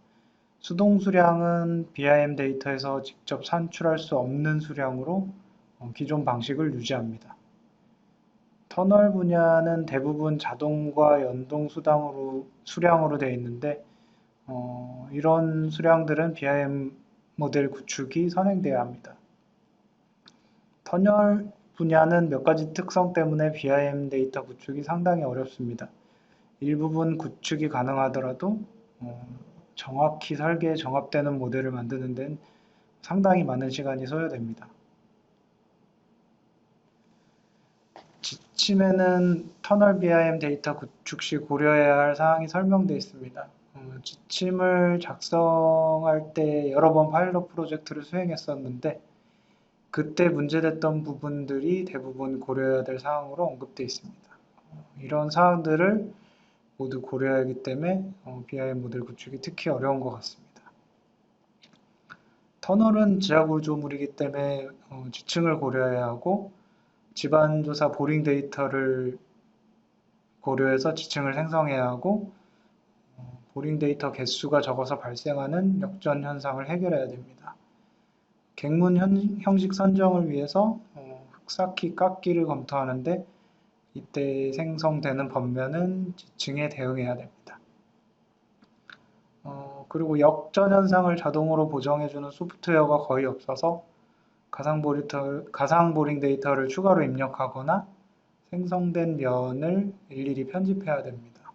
수동 수량은 BIM 데이터에서 직접 산출할 수 없는 수량으로 기존 방식을 유지합니다. 터널 분야는 대부분 자동과 연동 수량으로 되어 있는데 이런 수량들은 BIM 모델 구축이 선행돼야 합니다. 터널 분야는 몇 가지 특성 때문에 BIM 데이터 구축이 상당히 어렵습니다. 일부분 구축이 가능하더라도 정확히 설계에 정합되는 모델을 만드는 데는 상당히 많은 시간이 소요됩니다. 지침에는 터널 BIM 데이터 구축 시 고려해야 할 사항이 설명되어 있습니다. 지침을 작성할 때 여러 번 파일럿 프로젝트를 수행했었는데 그때 문제됐던 부분들이 대부분 고려해야 될 사항으로 언급되어 있습니다. 이런 사항들을 모두 고려해야 하기 때문에 BIM 모델 구축이 특히 어려운 것 같습니다. 터널은 지하 구조물이기 때문에 지층을 고려해야 하고 집안조사 보링 데이터를 고려해서 지층을 생성해야 하고 보링 데이터 개수가 적어서 발생하는 역전 현상을 해결해야 됩니다. 객문 형식 선정을 위해서 흑사키 깎기를 검토하는데 이때 생성되는 번면은 지층에 대응해야 됩니다. 그리고 역전 현상을 자동으로 보정해주는 소프트웨어가 거의 없어서 가상 보링 데이터를 추가로 입력하거나 생성된 면을 일일이 편집해야 됩니다.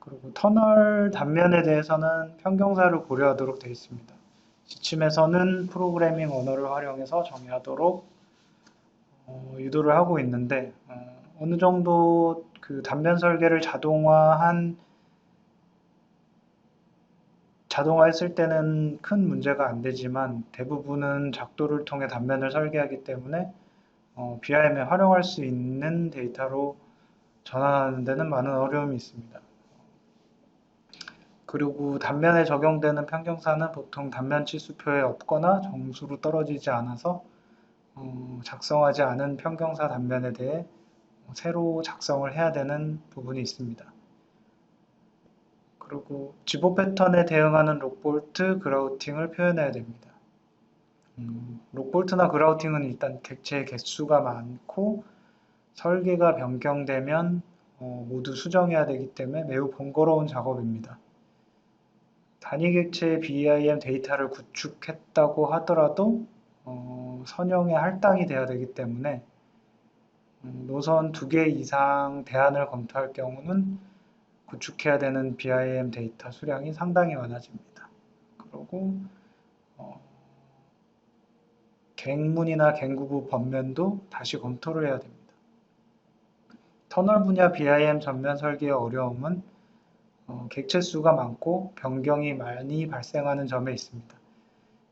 그리고 터널 단면에 대해서는 평경사를 고려하도록 되어 있습니다. 지침에서는 프로그래밍 언어를 활용해서 정의하도록 유도를 하고 있는데 어느 정도 그 단면 설계를 자동화했을 때는 큰 문제가 안 되지만 대부분은 작도를 통해 단면을 설계하기 때문에 BIM에 활용할 수 있는 데이터로 전환하는 데는 많은 어려움이 있습니다. 그리고 단면에 적용되는 평경사는 보통 단면 치수표에 없거나 정수로 떨어지지 않아서 작성하지 않은 평경사 단면에 대해 새로 작성을 해야 되는 부분이 있습니다. 그리고 지보 패턴에 대응하는 록볼트, 그라우팅을 표현해야 됩니다. 록볼트나 그라우팅은 일단 객체의 개수가 많고 설계가 변경되면 모두 수정해야 되기 때문에 매우 번거로운 작업입니다. 단위 객체의 BIM 데이터를 구축했다고 하더라도 선형에 할당이 돼야 되기 때문에 노선 2개 이상 대안을 검토할 경우는 구축해야 되는 BIM 데이터 수량이 상당히 많아집니다. 그리고 갱문이나 갱구부 법면도 다시 검토를 해야 됩니다. 터널 분야 BIM 전면 설계의 어려움은 객체 수가 많고 변경이 많이 발생하는 점에 있습니다.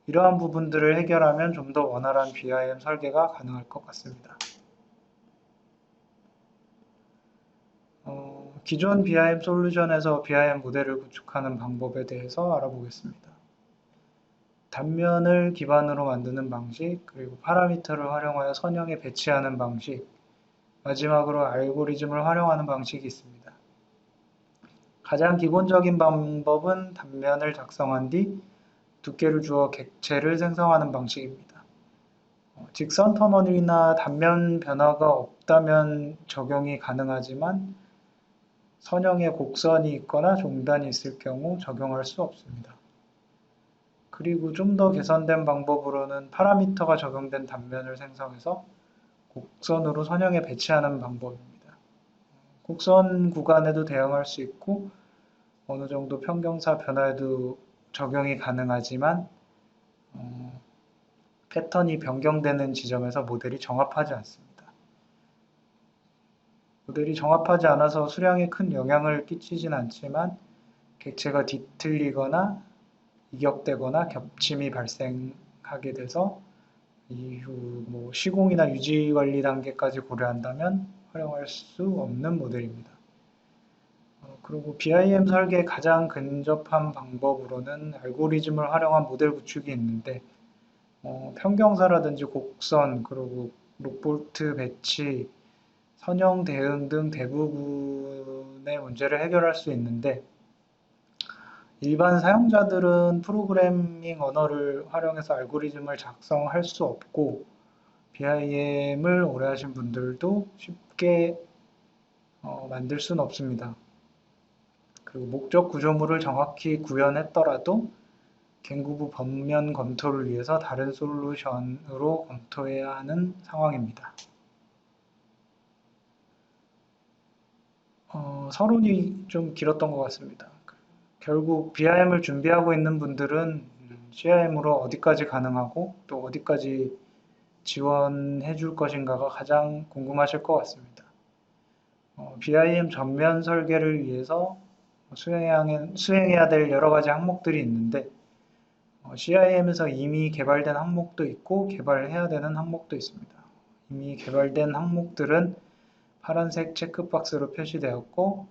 이러한 부분들을 해결하면 좀 더 원활한 BIM 설계가 가능할 것 같습니다. 기존 BIM 솔루션에서 BIM 모델을 구축하는 방법에 대해서 알아보겠습니다. 단면을 기반으로 만드는 방식, 그리고 파라미터를 활용하여 선형에 배치하는 방식, 마지막으로 알고리즘을 활용하는 방식이 있습니다. 가장 기본적인 방법은 단면을 작성한 뒤 두께를 주어 객체를 생성하는 방식입니다. 직선 터널이나 단면 변화가 없다면 적용이 가능하지만 선형에 곡선이 있거나 종단이 있을 경우 적용할 수 없습니다. 그리고 좀 더 개선된 방법으로는 파라미터가 적용된 단면을 생성해서 곡선으로 선형에 배치하는 방법입니다. 곡선 구간에도 대응할 수 있고 어느 정도 평경사 변화에도 적용이 가능하지만 패턴이 변경되는 지점에서 모델이 정합하지 않습니다. 모델이 정합하지 않아서 수량에 큰 영향을 끼치진 않지만 객체가 뒤틀리거나 이격되거나 겹침이 발생하게 돼서 이후 시공이나 유지 관리 단계까지 고려한다면 활용할 수 없는 모델입니다. 그리고 BIM 설계에 가장 근접한 방법으로는 알고리즘을 활용한 모델 구축이 있는데 평경사라든지 곡선, 그리고 록볼트 배치, 선형 대응 등 대부분의 문제를 해결할 수 있는데 일반 사용자들은 프로그래밍 언어를 활용해서 알고리즘을 작성할 수 없고 BIM을 오래 하신 분들도 쉽게 만들 수는 없습니다. 그리고 목적 구조물을 정확히 구현했더라도 갱구부 법면 검토를 위해서 다른 솔루션으로 검토해야 하는 상황입니다. 서론이 좀 길었던 것 같습니다. 결국 BIM을 준비하고 있는 분들은 CIM으로 어디까지 가능하고 또 어디까지 지원해 줄 것인가가 가장 궁금하실 것 같습니다. BIM 전면 설계를 위해서 수행해야 될 여러 가지 항목들이 있는데 CIM에서 이미 개발된 항목도 있고 개발해야 되는 항목도 있습니다. 이미 개발된 항목들은 파란색 체크박스로 표시되었고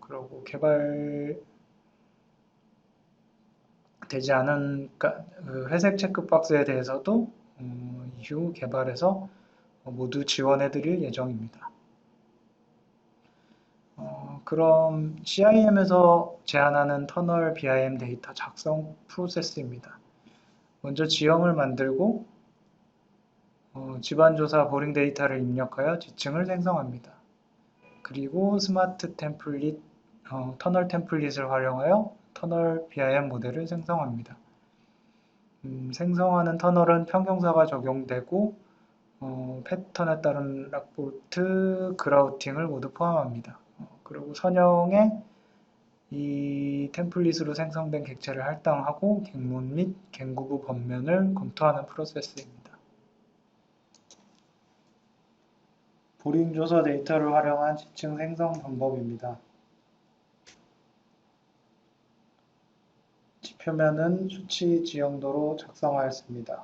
그리고 개발되지 않은 회색 체크박스에 대해서도 이후 개발해서 모두 지원해 드릴 예정입니다. 그럼 CIM에서 제안하는 터널 BIM 데이터 작성 프로세스입니다. 먼저 지형을 만들고 집안조사 보링 데이터를 입력하여 지층을 생성합니다. 그리고 스마트 템플릿, 터널 템플릿을 활용하여 터널 BIM 모델을 생성합니다. 생성하는 터널은 평경사가 적용되고 패턴에 따른 락볼트, 그라우팅을 모두 포함합니다. 그리고 선형에 이 템플릿으로 생성된 객체를 할당하고 갱문 및 갱구부 법면을 검토하는 프로세스입니다. 보링 조사 데이터를 활용한 지층 생성 방법입니다. 지표면은 수치 지형도로 작성하였습니다.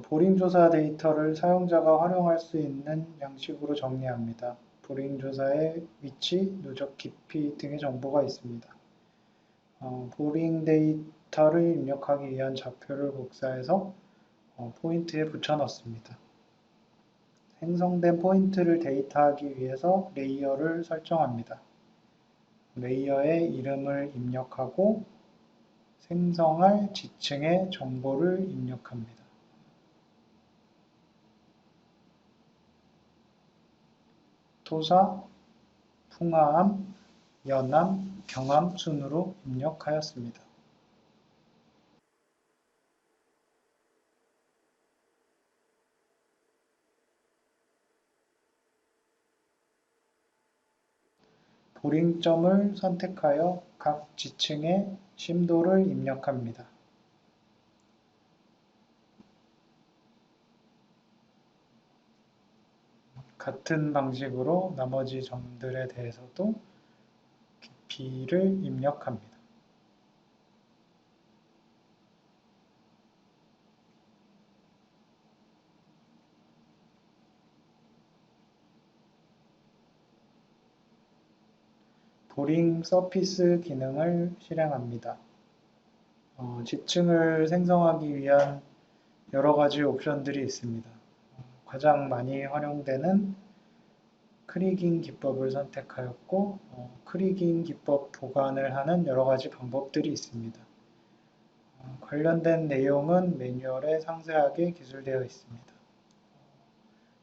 보링 조사 데이터를 사용자가 활용할 수 있는 양식으로 정리합니다. 보링 조사의 위치, 누적 깊이 등의 정보가 있습니다. 보링 데이터를 입력하기 위한 좌표를 복사해서 포인트에 붙여 넣습니다. 생성된 포인트를 데이터하기 위해서 레이어를 설정합니다. 레이어에 이름을 입력하고 생성할 지층의 정보를 입력합니다. 토사, 풍화암, 연암, 경암 순으로 입력하였습니다. 보링점을 선택하여 각 지층의 심도를 입력합니다. 같은 방식으로 나머지 점들에 대해서도 깊이를 입력합니다. 보링 서피스 기능을 실행합니다. 지층을 생성하기 위한 여러 가지 옵션들이 있습니다. 가장 많이 활용되는 크리깅 기법을 선택하였고, 크리깅 기법 보관을 하는 여러 가지 방법들이 있습니다. 관련된 내용은 매뉴얼에 상세하게 기술되어 있습니다.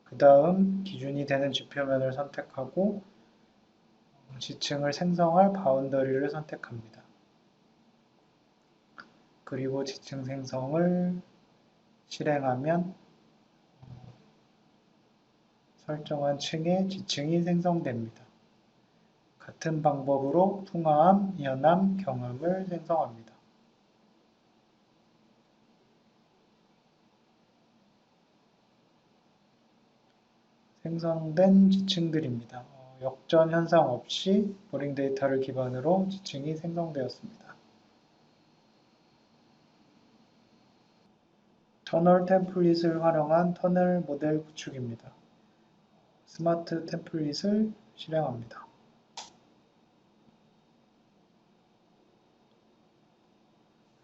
그 다음 기준이 되는 지표면을 선택하고 지층을 생성할 바운더리를 선택합니다. 그리고 지층 생성을 실행하면 설정한 층의 지층이 생성됩니다. 같은 방법으로 풍암, 연암, 경암을 생성합니다. 생성된 지층들입니다. 역전 현상 없이 보링 데이터를 기반으로 지층이 생성되었습니다. 터널 템플릿을 활용한 터널 모델 구축입니다. 스마트 템플릿을 실행합니다.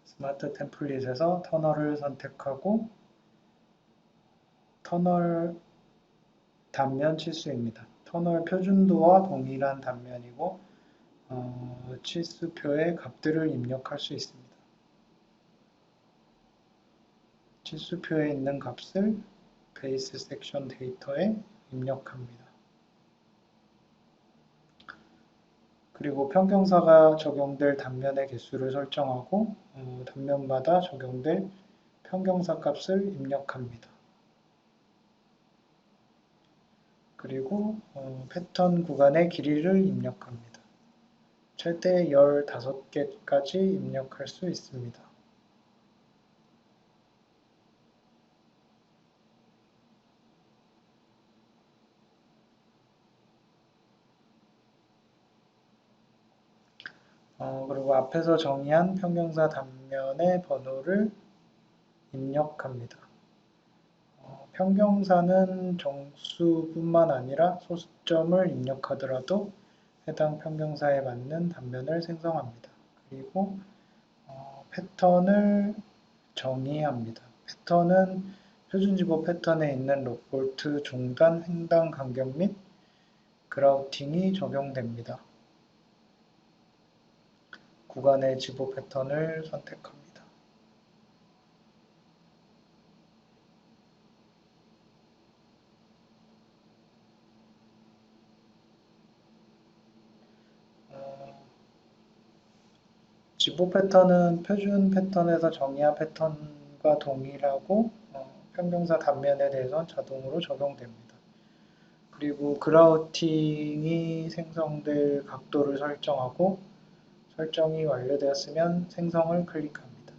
스마트 템플릿에서 터널을 선택하고 터널 단면 치수입니다. 터널 표준도와 동일한 단면이고 치수표의 값들을 입력할 수 있습니다. 치수표에 있는 값을 베이스 섹션 데이터에 입력합니다. 그리고 평경사가 적용될 단면의 개수를 설정하고 단면마다 적용될 평경사 값을 입력합니다. 그리고 패턴 구간의 길이를 입력합니다. 최대 15개까지 입력할 수 있습니다. 그리고 앞에서 정의한 평경사 단면의 번호를 입력합니다. 평경사는 정수뿐만 아니라 소수점을 입력하더라도 해당 평경사에 맞는 단면을 생성합니다. 그리고 패턴을 정의합니다. 패턴은 표준지보 패턴에 있는 록볼트 중단 횡단 간격 및 그라우팅이 적용됩니다. 구간의 지보 패턴을 선택합니다. 지보 패턴은 표준 패턴에서 정의한 패턴과 동일하고 평경사 단면에 대해서는 자동으로 적용됩니다. 그리고 그라우팅이 생성될 각도를 설정하고 설정이 완료되었으면 생성을 클릭합니다.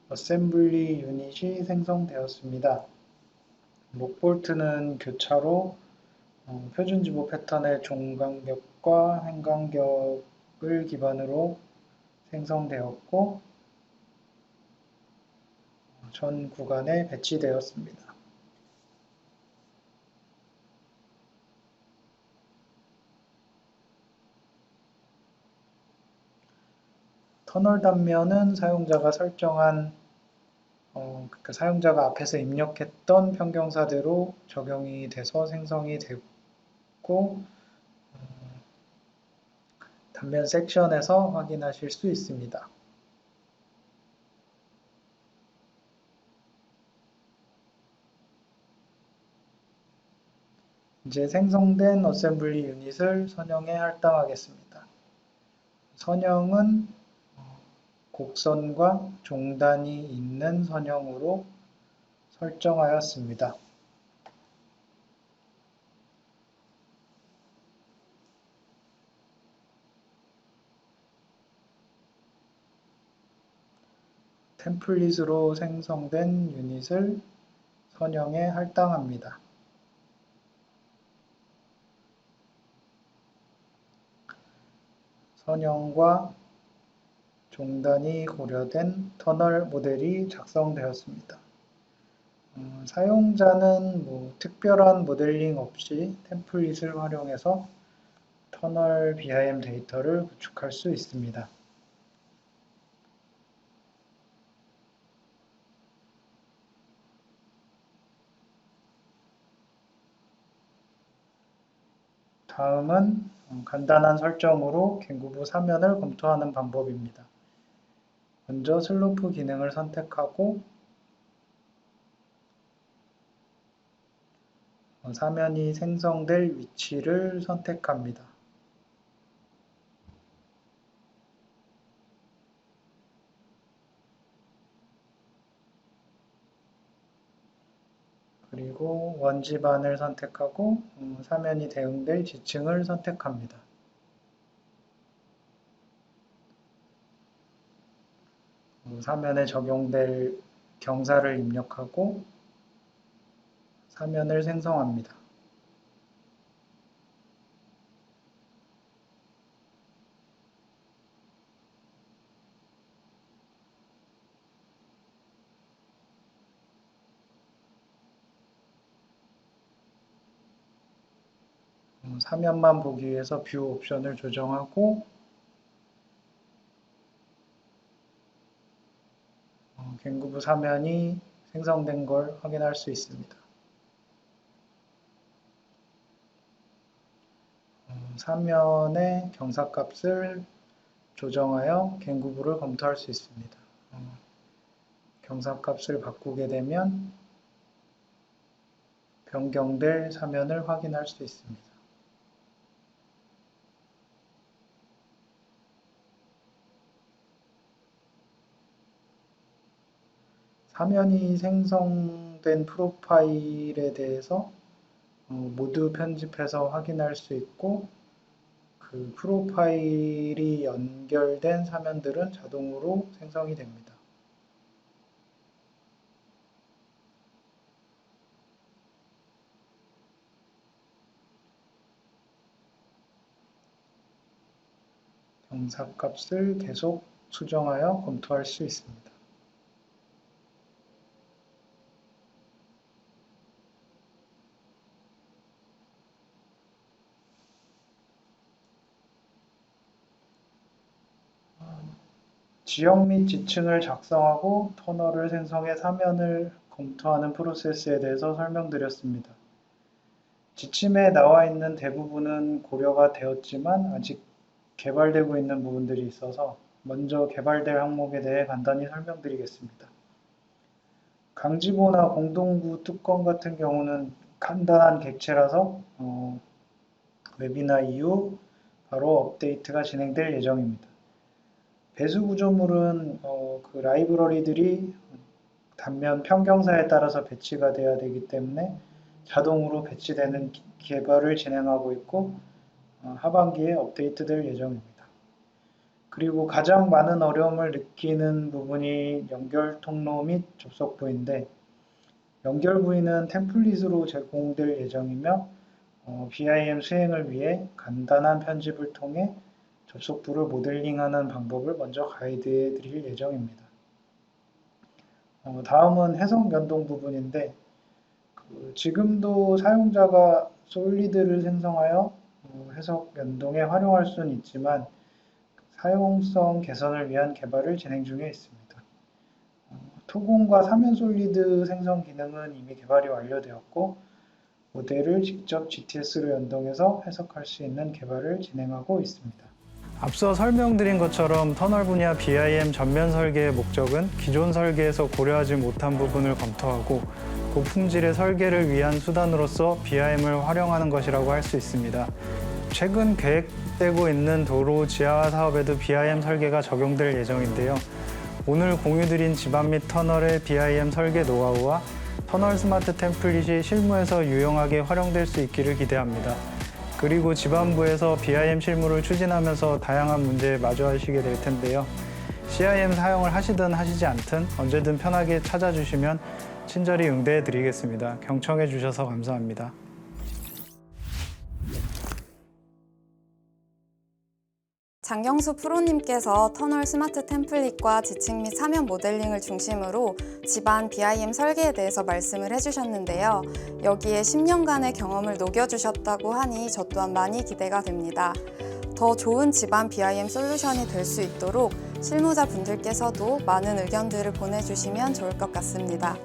어셈블리 유닛이 생성되었습니다. 록볼트는 교차로 표준지보 패턴의 종간격과 횡간격을 기반으로 생성되었고 전 구간에 배치되었습니다. 터널 단면은 사용자가 설정한 그러니까 사용자가 앞에서 입력했던 평경사대로 적용이 돼서 생성이 됐고 단면 섹션에서 확인하실 수 있습니다. 이제 생성된 어셈블리 유닛을 선형에 할당하겠습니다. 선형은 곡선과 종단이 있는 선형으로 설정하였습니다. 템플릿으로 생성된 유닛을 선형에 할당합니다. 선형과 종단이 고려된 터널 모델이 작성되었습니다. 사용자는 특별한 모델링 없이 템플릿을 활용해서 터널 BIM 데이터를 구축할 수 있습니다. 다음은 간단한 설정으로 갱구부 사면을 검토하는 방법입니다. 먼저 슬로프 기능을 선택하고 사면이 생성될 위치를 선택합니다. 그리고 원지반을 선택하고 사면이 대응될 지층을 선택합니다. 사면에 적용될 경사를 입력하고 사면을 생성합니다. 사면만 보기 위해서 뷰 옵션을 조정하고 갱구부 사면이 생성된 걸 확인할 수 있습니다. 사면의 경사값을 조정하여 갱구부를 검토할 수 있습니다. 경사값을 바꾸게 되면 변경될 사면을 확인할 수 있습니다. 사면이 생성된 프로파일에 대해서 모두 편집해서 확인할 수 있고 그 프로파일이 연결된 사면들은 자동으로 생성이 됩니다. 경사값을 계속 수정하여 검토할 수 있습니다. 지역 및 지층을 작성하고 터널을 생성해 사면을 검토하는 프로세스에 대해서 설명드렸습니다. 지침에 나와 있는 대부분은 고려가 되었지만 아직 개발되고 있는 부분들이 있어서 먼저 개발될 항목에 대해 간단히 설명드리겠습니다. 강지보나 공동구 뚜껑 같은 경우는 간단한 객체라서 웨비나 이후 바로 업데이트가 진행될 예정입니다. 배수 구조물은 그 라이브러리들이 단면 평경사에 따라서 배치가 돼야 되기 때문에 자동으로 배치되는 개발을 진행하고 있고 하반기에 업데이트될 예정입니다. 그리고 가장 많은 어려움을 느끼는 부분이 연결 통로 및 접속 부위인데 연결 부위는 템플릿으로 제공될 예정이며 BIM 수행을 위해 간단한 편집을 통해 접속부를 모델링하는 방법을 먼저 가이드해 드릴 예정입니다. 다음은 해석 연동 부분인데 지금도 사용자가 솔리드를 생성하여 해석 연동에 활용할 수는 있지만 사용성 개선을 위한 개발을 진행 중에 있습니다. 토공과 사면 솔리드 생성 기능은 이미 개발이 완료되었고 모델을 직접 GTS로 연동해서 해석할 수 있는 개발을 진행하고 있습니다. 앞서 설명드린 것처럼 터널 분야 BIM 전면 설계의 목적은 기존 설계에서 고려하지 못한 부분을 검토하고 고품질의 설계를 위한 수단으로서 BIM을 활용하는 것이라고 할 수 있습니다. 최근 계획되고 있는 도로 지하화 사업에도 BIM 설계가 적용될 예정인데요. 오늘 공유드린 집안 및 터널의 BIM 설계 노하우와 터널 스마트 템플릿이 실무에서 유용하게 활용될 수 있기를 기대합니다. 그리고 지반부에서 BIM 실무를 추진하면서 다양한 문제에 마주하시게 될 텐데요. CIM 사용을 하시든 하시지 않든 언제든 편하게 찾아주시면 친절히 응대해 드리겠습니다. 경청해 주셔서 감사합니다. 장경수 프로님께서 터널 스마트 템플릿과 지층 및 사면 모델링을 중심으로 집안 BIM 설계에 대해서 말씀을 해주셨는데요. 여기에 10년간의 경험을 녹여주셨다고 하니 저 또한 많이 기대가 됩니다. 더 좋은 집안 BIM 솔루션이 될 수 있도록 실무자분들께서도 많은 의견들을 보내주시면 좋을 것 같습니다.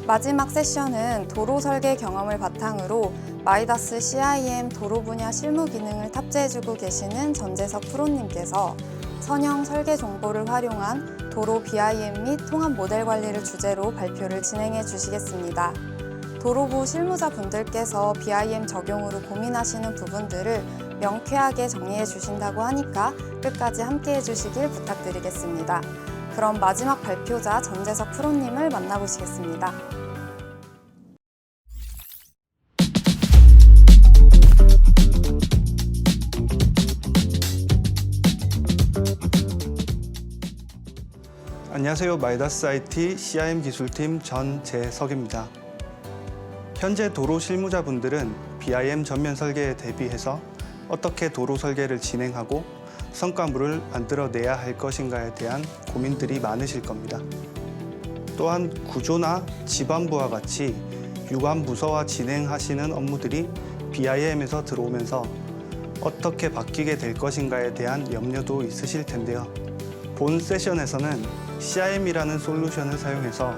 마지막 세션은 도로 설계 경험을 바탕으로 마이다스 CIM 도로 분야 실무 기능을 탑재해주고 계시는 전재석 프로님께서 선형 설계 정보를 활용한 도로 BIM 및 통합 모델 관리를 주제로 발표를 진행해 주시겠습니다. 도로부 실무자분들께서 BIM 적용으로 고민하시는 부분들을 명쾌하게 정리해 주신다고 하니까 끝까지 함께 해주시길 부탁드리겠습니다. 그럼 마지막 발표자 전재석 프로님을 만나보시겠습니다. 안녕하세요. 마이다스 IT CIM 기술팀 전재석입니다. 현재 도로 실무자분들은 BIM 전면 설계에 대비해서 어떻게 도로 설계를 진행하고 성과물을 만들어내야 할 것인가에 대한 고민들이 많으실 겁니다. 또한 구조나 지반부와 같이 유관 부서와 진행하시는 업무들이 BIM에서 들어오면서 어떻게 바뀌게 될 것인가에 대한 염려도 있으실 텐데요. 본 세션에서는 CIM이라는 솔루션을 사용해서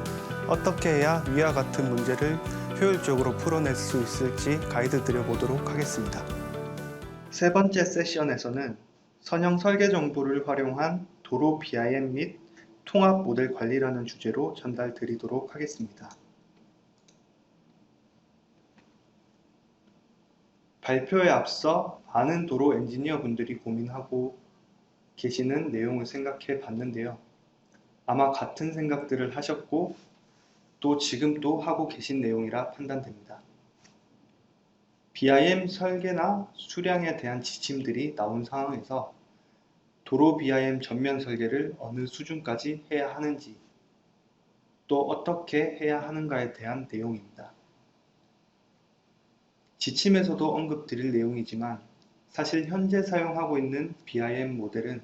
어떻게 해야 위와 같은 문제를 효율적으로 풀어낼 수 있을지 가이드 드려보도록 하겠습니다. 세 번째 세션에서는 선형 설계 정보를 활용한 도로 BIM 및 통합 모델 관리라는 주제로 전달 드리도록 하겠습니다. 발표에 앞서 많은 도로 엔지니어 분들이 고민하고 계시는 내용을 생각해 봤는데요. 아마 같은 생각들을 하셨고 또 지금 또 하고 계신 내용이라 판단됩니다. BIM 설계나 수량에 대한 지침들이 나온 상황에서 도로 BIM 전면 설계를 어느 수준까지 해야 하는지 또 어떻게 해야 하는가에 대한 내용입니다. 지침에서도 언급드릴 내용이지만 사실 현재 사용하고 있는 BIM 모델은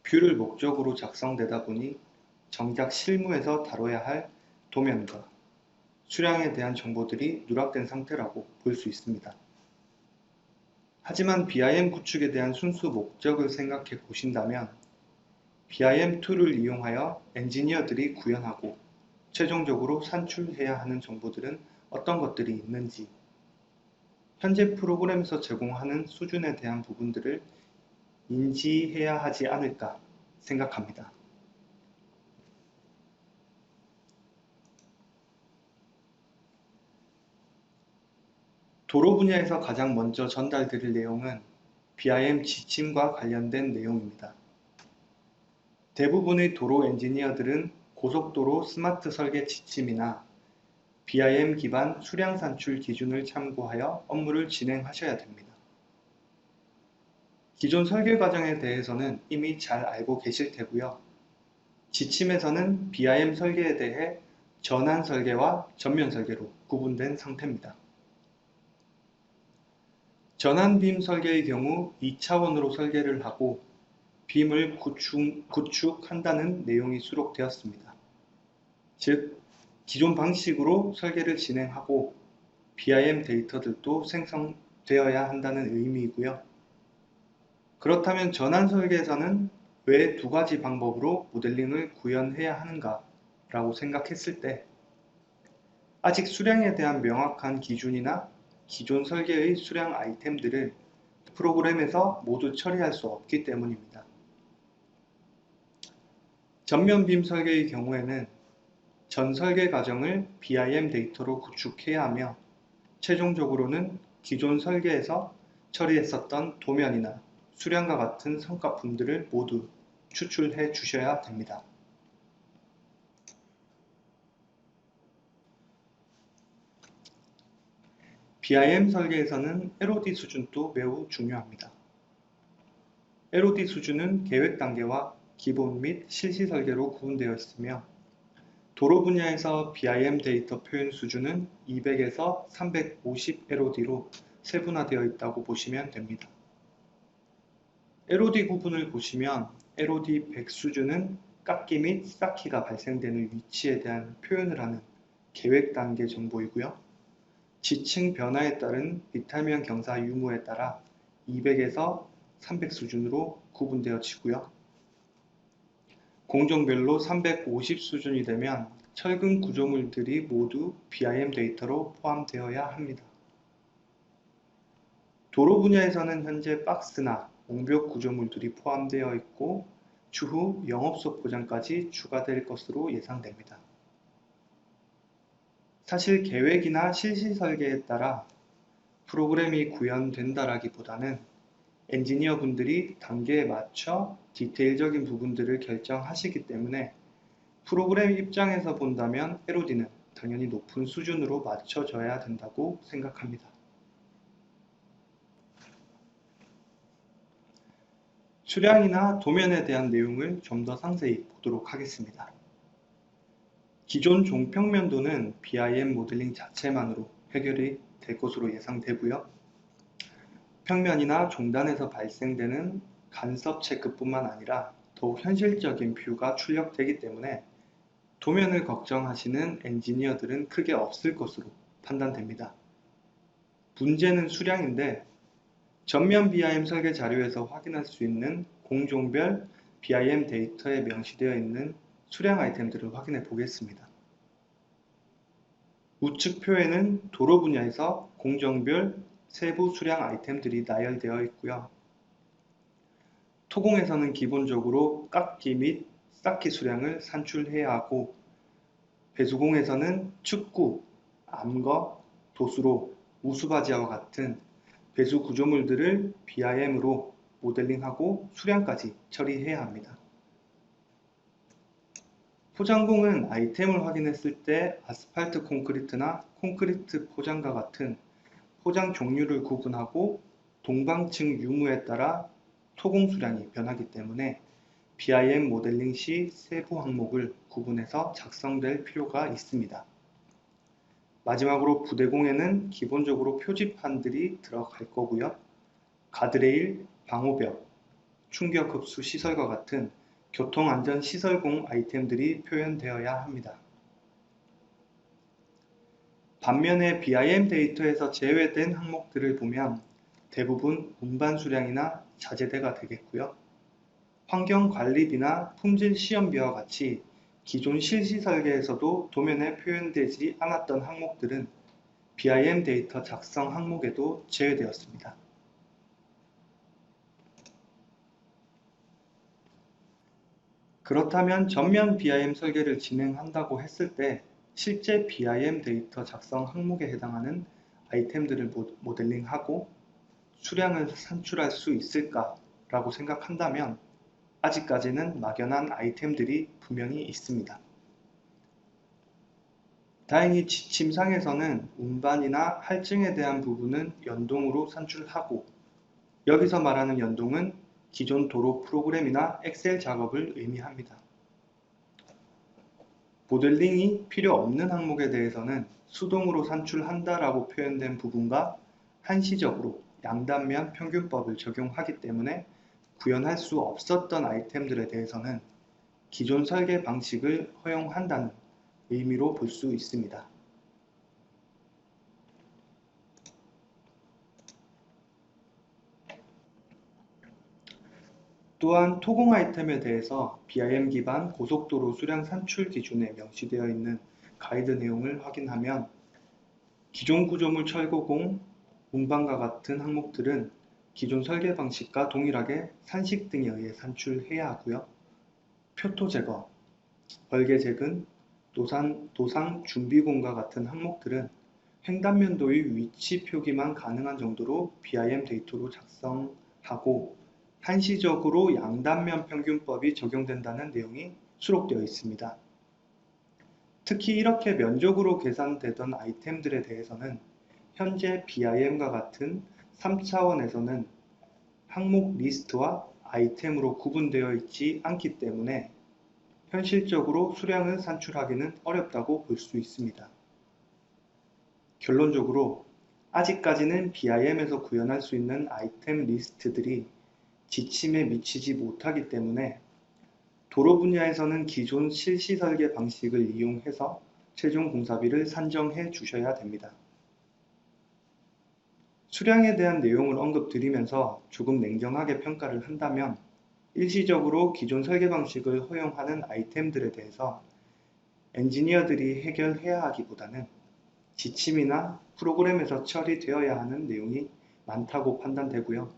뷰를 목적으로 작성되다 보니 정작 실무에서 다뤄야 할 도면과 수량에 대한 정보들이 누락된 상태라고 볼 수 있습니다. 하지만 BIM 구축에 대한 순수 목적을 생각해 보신다면 BIM 툴을 이용하여 엔지니어들이 구현하고 최종적으로 산출해야 하는 정보들은 어떤 것들이 있는지 현재 프로그램에서 제공하는 수준에 대한 부분들을 인지해야 하지 않을까 생각합니다. 도로 분야에서 가장 먼저 전달드릴 내용은 BIM 지침과 관련된 내용입니다. 대부분의 도로 엔지니어들은 고속도로 스마트 설계 지침이나 BIM 기반 수량 산출 기준을 참고하여 업무를 진행하셔야 됩니다. 기존 설계 과정에 대해서는 이미 잘 알고 계실 테고요. 지침에서는 BIM 설계에 대해 전환 설계와 전면 설계로 구분된 상태입니다. 전환 빔 설계의 경우 2차원으로 설계를 하고 빔을 구축한다는 내용이 수록되었습니다. 즉, 기존 방식으로 설계를 진행하고 BIM 데이터들도 생성되어야 한다는 의미이고요. 그렇다면 전환 설계에서는 왜 두 가지 방법으로 모델링을 구현해야 하는가 라고 생각했을 때 아직 수량에 대한 명확한 기준이나 기존 설계의 수량 아이템들을 프로그램에서 모두 처리할 수 없기 때문입니다. 전면 빔 설계의 경우에는 전 설계 과정을 BIM 데이터로 구축해야 하며 최종적으로는 기존 설계에서 처리했었던 도면이나 수량과 같은 성과품들을 모두 추출해 주셔야 됩니다. BIM 설계에서는 LOD 수준도 매우 중요합니다. LOD 수준은 계획 단계와 기본 및 실시 설계로 구분되어 있으며 도로 분야에서 BIM 데이터 표현 수준은 200에서 350 LOD로 세분화되어 있다고 보시면 됩니다. LOD 구분을 보시면 LOD 100 수준은 깎기 및 쌓기가 발생되는 위치에 대한 표현을 하는 계획 단계 정보이고요. 지층 변화에 따른 비탈면 경사 유무에 따라 200에서 300 수준으로 구분되어지고요. 공정별로 350 수준이 되면 철근 구조물들이 모두 BIM 데이터로 포함되어야 합니다. 도로 분야에서는 현재 박스나 옹벽 구조물들이 포함되어 있고 추후 영업소 포장까지 추가될 것으로 예상됩니다. 사실 계획이나 실시 설계에 따라 프로그램이 구현된다라기보다는 엔지니어 분들이 단계에 맞춰 디테일적인 부분들을 결정하시기 때문에 프로그램 입장에서 본다면 LOD는 당연히 높은 수준으로 맞춰져야 된다고 생각합니다. 수량이나 도면에 대한 내용을 좀 더 상세히 보도록 하겠습니다. 기존 종평면도는 BIM 모델링 자체만으로 해결이 될 것으로 예상되고요. 평면이나 종단에서 발생되는 간섭 체크뿐만 아니라 더욱 현실적인 뷰가 출력되기 때문에 도면을 걱정하시는 엔지니어들은 크게 없을 것으로 판단됩니다. 문제는 수량인데 전면 BIM 설계 자료에서 확인할 수 있는 공종별 BIM 데이터에 명시되어 있는 수량 아이템들을 확인해 보겠습니다. 우측 표에는 도로 분야에서 공정별 세부 수량 아이템들이 나열되어 있고요. 토공에서는 기본적으로 깎기 및 쌓기 수량을 산출해야 하고 배수공에서는 축구, 암거, 도수로, 우수바지와 같은 배수 구조물들을 BIM으로 모델링하고 수량까지 처리해야 합니다. 포장공은 아이템을 확인했을 때 아스팔트 콘크리트나 콘크리트 포장과 같은 포장 종류를 구분하고 동방층 유무에 따라 토공 수량이 변하기 때문에 BIM 모델링 시 세부 항목을 구분해서 작성될 필요가 있습니다. 마지막으로 부대공에는 기본적으로 표지판들이 들어갈 거고요. 가드레일, 방호벽, 충격흡수 시설과 같은 교통안전시설공 아이템들이 표현되어야 합니다. 반면에 BIM 데이터에서 제외된 항목들을 보면 대부분 운반 수량이나 자재대가 되겠고요. 환경관리비나 품질시험비와 같이 기존 실시 설계에서도 도면에 표현되지 않았던 항목들은 BIM 데이터 작성 항목에도 제외되었습니다. 그렇다면 전면 BIM 설계를 진행한다고 했을 때 실제 BIM 데이터 작성 항목에 해당하는 아이템들을 모델링하고 수량을 산출할 수 있을까라고 생각한다면 아직까지는 막연한 아이템들이 분명히 있습니다. 다행히 지침상에서는 운반이나 할증에 대한 부분은 연동으로 산출하고 여기서 말하는 연동은 기존 도로 프로그램이나 엑셀 작업을 의미합니다. 모델링이 필요 없는 항목에 대해서는 수동으로 산출한다라고 표현된 부분과 한시적으로 양단면 평균법을 적용하기 때문에 구현할 수 없었던 아이템들에 대해서는 기존 설계 방식을 허용한다는 의미로 볼 수 있습니다. 또한 토공 아이템에 대해서 BIM 기반 고속도로 수량 산출 기준에 명시되어 있는 가이드 내용을 확인하면 기존 구조물 철거공, 운반과 같은 항목들은 기존 설계 방식과 동일하게 산식 등에 의해 산출해야 하고요. 표토 제거, 벌개 제근, 도상 준비공과 같은 항목들은 횡단면도의 위치 표기만 가능한 정도로 BIM 데이터로 작성하고 한시적으로 양단면 평균법이 적용된다는 내용이 수록되어 있습니다. 특히 이렇게 면적으로 계산되던 아이템들에 대해서는 현재 BIM과 같은 3차원에서는 항목 리스트와 아이템으로 구분되어 있지 않기 때문에 현실적으로 수량을 산출하기는 어렵다고 볼 수 있습니다. 결론적으로 아직까지는 BIM에서 구현할 수 있는 아이템 리스트들이 지침에 미치지 못하기 때문에 도로 분야에서는 기존 실시 설계 방식을 이용해서 최종 공사비를 산정해 주셔야 됩니다. 수량에 대한 내용을 언급드리면서 조금 냉정하게 평가를 한다면 일시적으로 기존 설계 방식을 허용하는 아이템들에 대해서 엔지니어들이 해결해야 하기보다는 지침이나 프로그램에서 처리되어야 하는 내용이 많다고 판단되고요.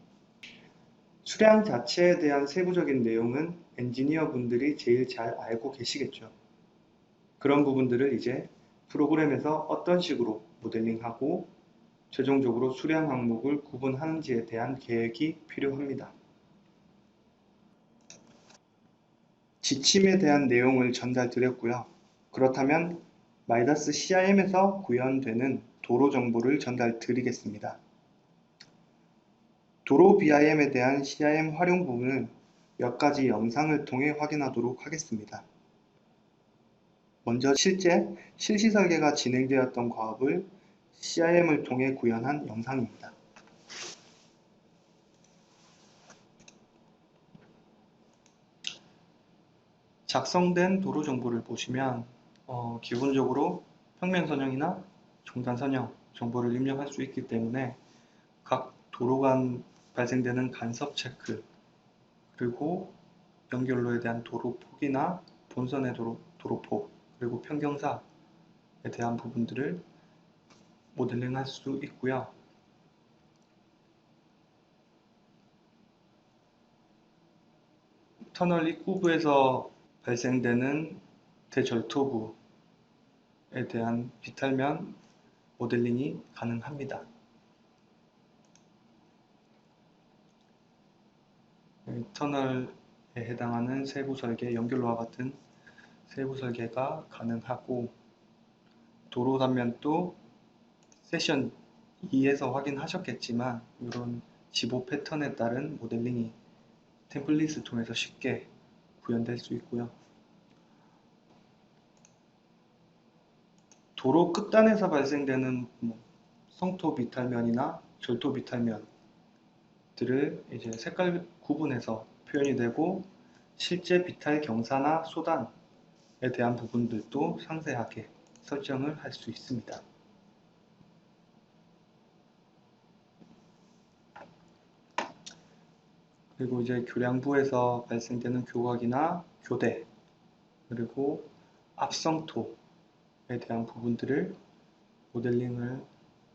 수량 자체에 대한 세부적인 내용은 엔지니어 분들이 제일 잘 알고 계시겠죠. 그런 부분들을 이제 프로그램에서 어떤 식으로 모델링하고 최종적으로 수량 항목을 구분하는지에 대한 계획이 필요합니다. 지침에 대한 내용을 전달드렸고요. 그렇다면 마이다스 CIM에서 구현되는 도로 정보를 전달드리겠습니다. 도로 BIM에 대한 CIM 활용 부분을 몇 가지 영상을 통해 확인하도록 하겠습니다. 먼저 실제 실시 설계가 진행되었던 과업을 CIM을 통해 구현한 영상입니다. 작성된 도로 정보를 보시면 기본적으로 평면 선형이나 중단 선형 정보를 입력할 수 있기 때문에 각 도로 간 발생되는 간섭 체크, 그리고 연결로에 대한 도로폭이나 본선의 도로폭, 그리고 평경사에 대한 부분들을 모델링할 수 있고요. 터널 입구부에서 발생되는 대절토부에 대한 비탈면 모델링이 가능합니다. 터널에 해당하는 세부 설계, 연결로와 같은 세부 설계가 가능하고, 도로 단면도 세션 2에서 확인하셨겠지만 이런 지보 패턴에 따른 모델링이 템플릿을 통해서 쉽게 구현될 수 있고요. 도로 끝단에서 발생되는 성토 비탈면이나 절토 비탈면들을 이제 색깔 구분해서 표현이 되고, 실제 비탈 경사나 소단에 대한 부분들도 상세하게 설정을 할 수 있습니다. 그리고 이제 교량부에서 발생되는 교각이나 교대, 그리고 앞성토에 대한 부분들을 모델링을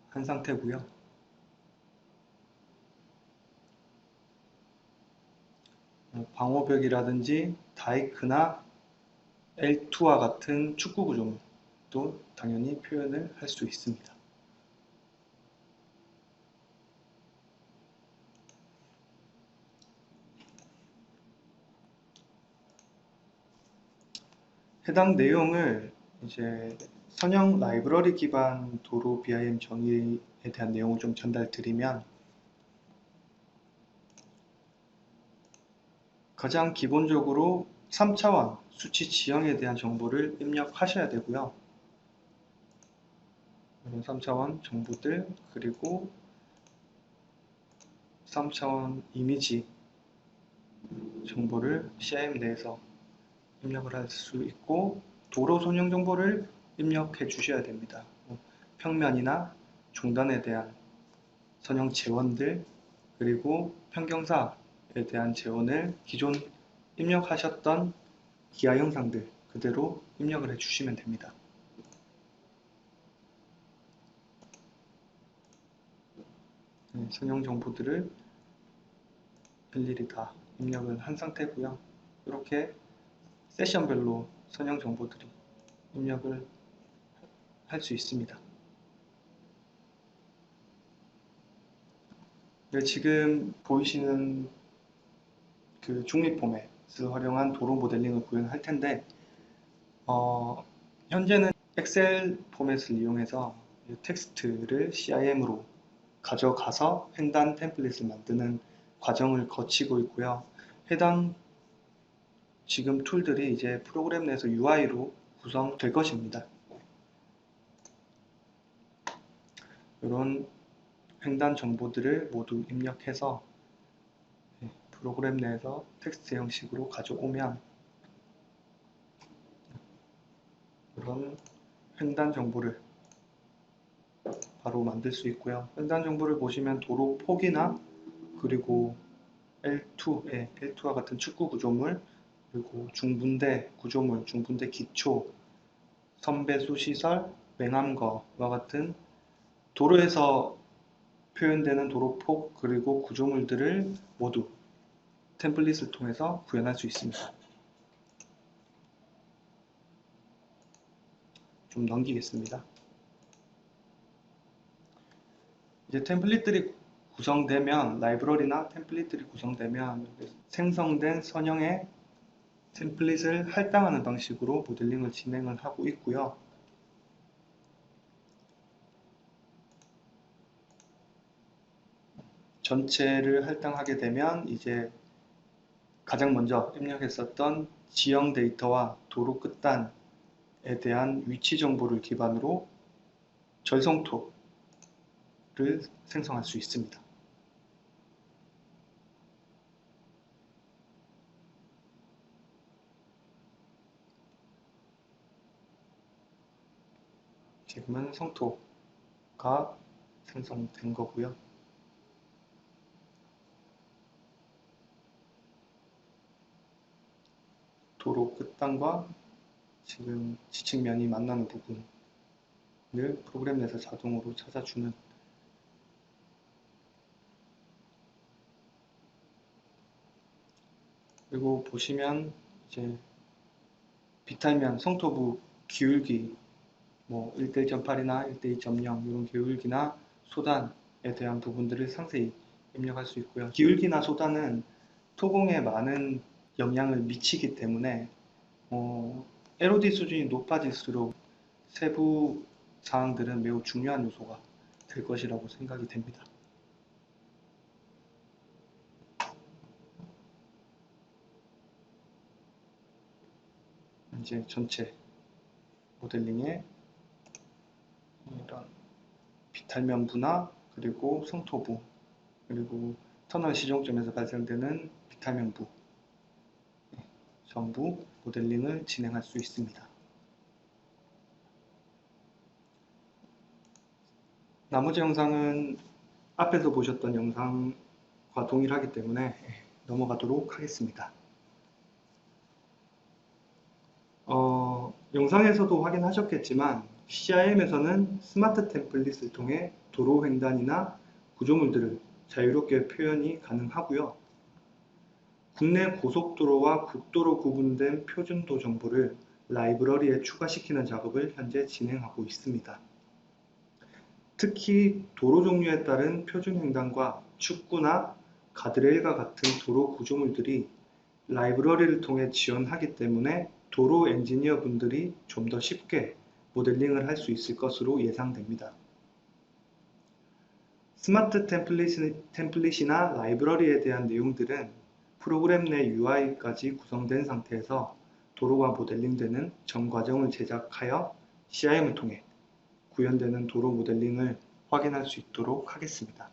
한 상태고요. 방호벽이라든지 다이크나 L2와 같은 축구 구조물도 당연히 표현을 할 수 있습니다. 해당 내용을 이제 선형 라이브러리 기반 도로 BIM 정의에 대한 내용을 좀 전달드리면, 가장 기본적으로 3차원 수치 지형에 대한 정보를 입력하셔야 되고요. 이런 3차원 정보들, 그리고 3차원 이미지 정보를 CIM 내에서 입력을 할 수 있고, 도로 선형 정보를 입력해 주셔야 됩니다. 평면이나 중단에 대한 선형 재원들, 그리고 평경사에 대한 재원을 기존 입력하셨던 기하 영상들 그대로 입력을 해 주시면 됩니다. 선형 정보들을 일일이 다 입력을 한 상태고요. 이렇게 세션별로 선형 정보들이 입력을 할 수 있습니다. 네, 지금 보이시는 그 중립 포맷을 활용한 도로 모델링을 구현할 텐데 현재는 엑셀 포맷을 이용해서 이 텍스트를 CIM으로 가져가서 횡단 템플릿을 만드는 과정을 거치고 있고요. 해당 지금 툴들이 이제 프로그램 내에서 UI로 구성될 것입니다. 이런 횡단 정보들을 모두 입력해서 프로그램 내에서 텍스트 형식으로 가져오면 이런 횡단 정보를 바로 만들 수 있고요. 횡단 정보를 보시면 도로 폭이나 그리고 L2와 같은 축구 구조물, 그리고 중분대 구조물, 중분대 기초, 선배수 시설, 맹암거와 같은 도로에서 표현되는 도로폭 그리고 구조물들을 모두 템플릿을 통해서 구현할 수 있습니다. 좀 넘기겠습니다. 이제 템플릿들이 구성되면, 라이브러리나 템플릿들이 구성되면 생성된 선형의 템플릿을 할당하는 방식으로 모델링을 진행을 하고 있고요. 전체를 할당하게 되면 이제 가장 먼저 입력했었던 지형 데이터와 도로 끝단에 대한 위치 정보를 기반으로 절성토를 생성할 수 있습니다. 지금은 성토가 생성된 거고요. 도로 끝단과 지금 지층면이 만나는 부분을 프로그램 내에서 자동으로 찾아주는, 그리고 보시면 이제 비탈면 성토부 기울기 1:1.8이나 1:2.0 이런 기울기나 소단에 대한 부분들을 상세히 입력할 수 있고요. 기울기나 소단은 토공에 많은 영향을 미치기 때문에 LOD 수준이 높아질수록 세부 사항들은 매우 중요한 요소가 될 것이라고 생각이 됩니다. 이제 전체 모델링에 이런 비탈면부나 그리고 성토부 그리고 터널 시종점에서 발생되는 비탈면부 전부 모델링을 진행할 수 있습니다. 나머지 영상은 앞에서 보셨던 영상과 동일하기 때문에 넘어가도록 하겠습니다. 영상에서도 확인하셨겠지만 CIM에서는 스마트 템플릿을 통해 도로 횡단이나 구조물들을 자유롭게 표현이 가능하고요. 국내 고속도로와 국도로 구분된 표준도 정보를 라이브러리에 추가시키는 작업을 현재 진행하고 있습니다. 특히 도로 종류에 따른 표준 횡단과 축구나 가드레일과 같은 도로 구조물들이 라이브러리를 통해 지원하기 때문에 도로 엔지니어 분들이 좀 더 쉽게 모델링을 할 수 있을 것으로 예상됩니다. 스마트 템플릿이나 라이브러리에 대한 내용들은 프로그램 내 UI까지 구성된 상태에서 도로가 모델링되는 전 과정을 제작하여 CIM을 통해 구현되는 도로 모델링을 확인할 수 있도록 하겠습니다.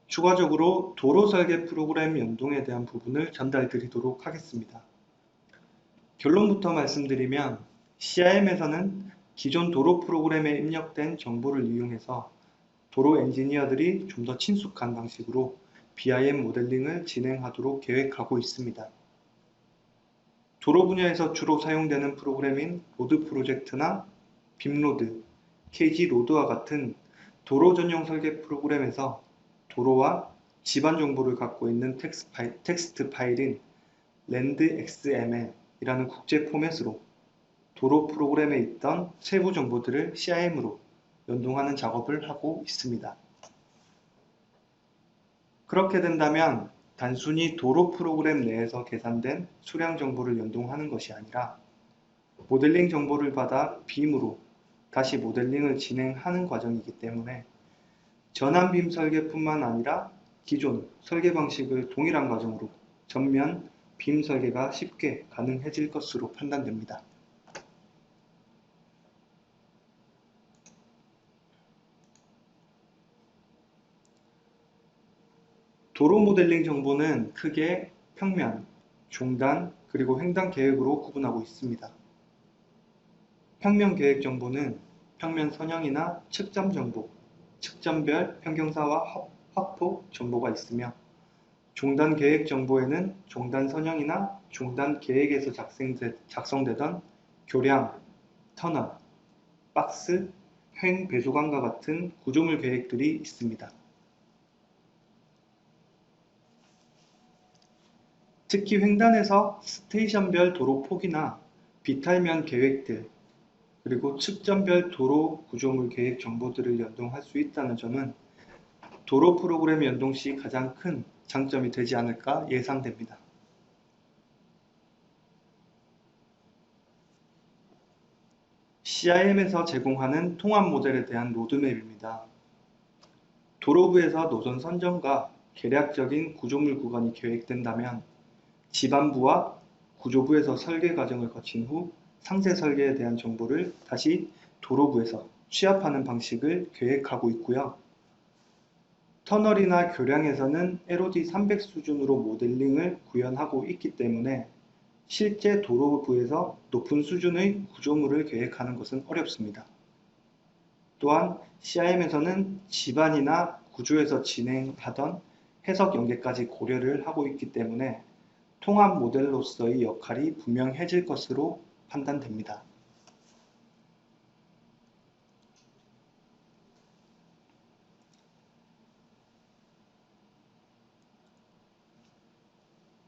추가적으로 도로 설계 프로그램 연동에 대한 부분을 전달 드리도록 하겠습니다. 결론부터 말씀드리면 CIM에서는 기존 도로 프로그램에 입력된 정보를 이용해서 도로 엔지니어들이 좀 더 친숙한 방식으로 BIM 모델링을 진행하도록 계획하고 있습니다. 도로 분야에서 주로 사용되는 프로그램인 로드 프로젝트나 빔로드, KG로드와 같은 도로 전용 설계 프로그램에서 도로와 지반 정보를 갖고 있는 텍스트 파일인 랜드XML이라는 국제 포맷으로 도로 프로그램에 있던 세부 정보들을 CIM으로 연동하는 작업을 하고 있습니다. 그렇게 된다면 단순히 도로 프로그램 내에서 계산된 수량 정보를 연동하는 것이 아니라 모델링 정보를 받아 빔으로 다시 모델링을 진행하는 과정이기 때문에 전환빔 설계뿐만 아니라 기존 설계 방식의 동일한 과정으로 전면 빔 설계가 쉽게 가능해질 것으로 판단됩니다. 도로 모델링 정보는 크게 평면, 중단, 그리고 횡단 계획으로 구분하고 있습니다. 평면 계획 정보는 평면 선형이나 측점 정보, 측점별 평경사와 확폭 정보가 있으며 중단 계획 정보에는 중단 선형이나 중단 계획에서 작성되던 교량, 터널, 박스, 횡 배수관과 같은 구조물 계획들이 있습니다. 특히 횡단에서 스테이션별 도로 폭이나 비탈면 계획들, 그리고 측점별 도로 구조물 계획 정보들을 연동할 수 있다는 점은 도로 프로그램 연동 시 가장 큰 장점이 되지 않을까 예상됩니다. CIM에서 제공하는 통합 모델에 대한 로드맵입니다. 도로부에서 노선 선정과 계략적인 구조물 구간이 계획된다면 지반부와 구조부에서 설계 과정을 거친 후 상세 설계에 대한 정보를 다시 도로부에서 취합하는 방식을 계획하고 있고요. 터널이나 교량에서는 LOD 300 수준으로 모델링을 구현하고 있기 때문에 실제 도로부에서 높은 수준의 구조물을 계획하는 것은 어렵습니다. 또한 CIM에서는 지반이나 구조에서 진행하던 해석 연계까지 고려를 하고 있기 때문에 통합 모델로서의 역할이 분명해질 것으로 판단됩니다.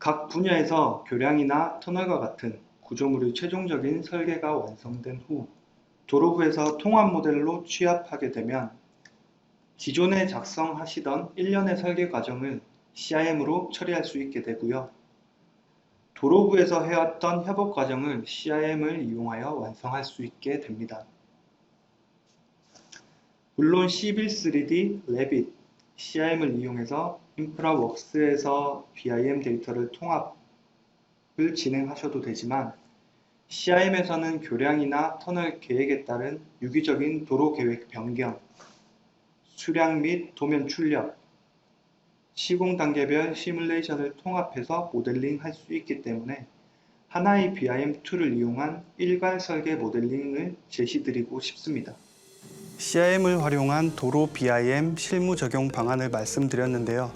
각 분야에서 교량이나 터널과 같은 구조물의 최종적인 설계가 완성된 후 도로부에서 통합 모델로 취합하게 되면 기존에 작성하시던 일련의 설계 과정을 CIM으로 처리할 수 있게 되고요. 도로부에서 해왔던 협업 과정을 CIM을 이용하여 완성할 수 있게 됩니다. 물론 시빌 3D, 레빗, CIM을 이용해서 인프라웍스에서 BIM 데이터를 통합을 진행하셔도 되지만 CIM에서는 교량이나 터널 계획에 따른 유기적인 도로 계획 변경, 수량 및 도면 출력, 시공 단계별 시뮬레이션을 통합해서 모델링할 수 있기 때문에 하나의 BIM 툴을 이용한 일괄 설계 모델링을 제시드리고 싶습니다. CIM을 활용한 도로 BIM 실무 적용 방안을 말씀드렸는데요.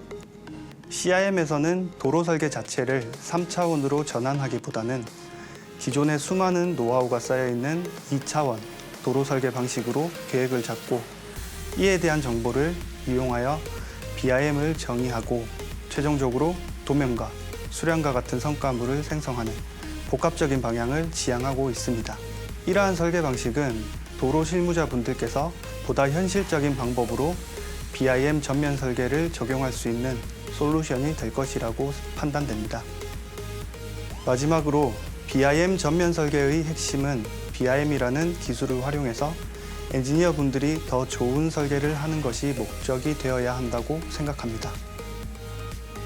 CIM에서는 도로 설계 자체를 3차원으로 전환하기보다는 기존의 수많은 노하우가 쌓여있는 2차원 도로 설계 방식으로 계획을 잡고 이에 대한 정보를 이용하여 BIM을 정의하고 최종적으로 도면과 수량과 같은 성과물을 생성하는 복합적인 방향을 지향하고 있습니다. 이러한 설계 방식은 도로 실무자분들께서 보다 현실적인 방법으로 BIM 전면 설계를 적용할 수 있는 솔루션이 될 것이라고 판단됩니다. 마지막으로 BIM 전면 설계의 핵심은 BIM이라는 기술을 활용해서 엔지니어 분들이 더 좋은 설계를 하는 것이 목적이 되어야 한다고 생각합니다.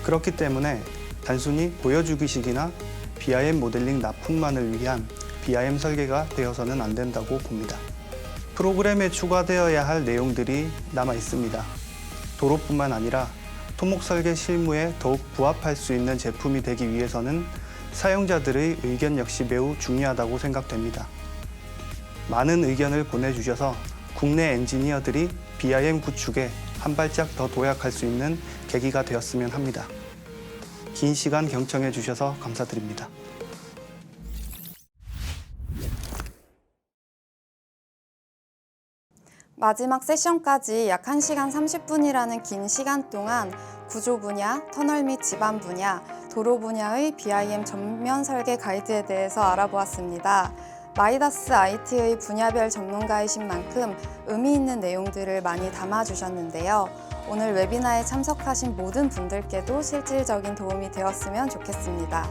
그렇기 때문에 단순히 보여주기식이나 BIM 모델링 납품만을 위한 BIM 설계가 되어서는 안 된다고 봅니다. 프로그램에 추가되어야 할 내용들이 남아 있습니다. 도로뿐만 아니라 토목 설계 실무에 더욱 부합할 수 있는 제품이 되기 위해서는 사용자들의 의견 역시 매우 중요하다고 생각됩니다. 많은 의견을 보내주셔서 국내 엔지니어들이 BIM 구축에 한 발짝 더 도약할 수 있는 계기가 되었으면 합니다. 긴 시간 경청해 주셔서 감사드립니다. 마지막 세션까지 약 1시간 30분이라는 긴 시간 동안 구조 분야, 터널 및 지반 분야, 도로 분야의 BIM 전면 설계 가이드에 대해서 알아보았습니다. 마이다스 IT의 분야별 전문가이신 만큼 의미 있는 내용들을 많이 담아주셨는데요. 오늘 웨비나에 참석하신 모든 분들께도 실질적인 도움이 되었으면 좋겠습니다.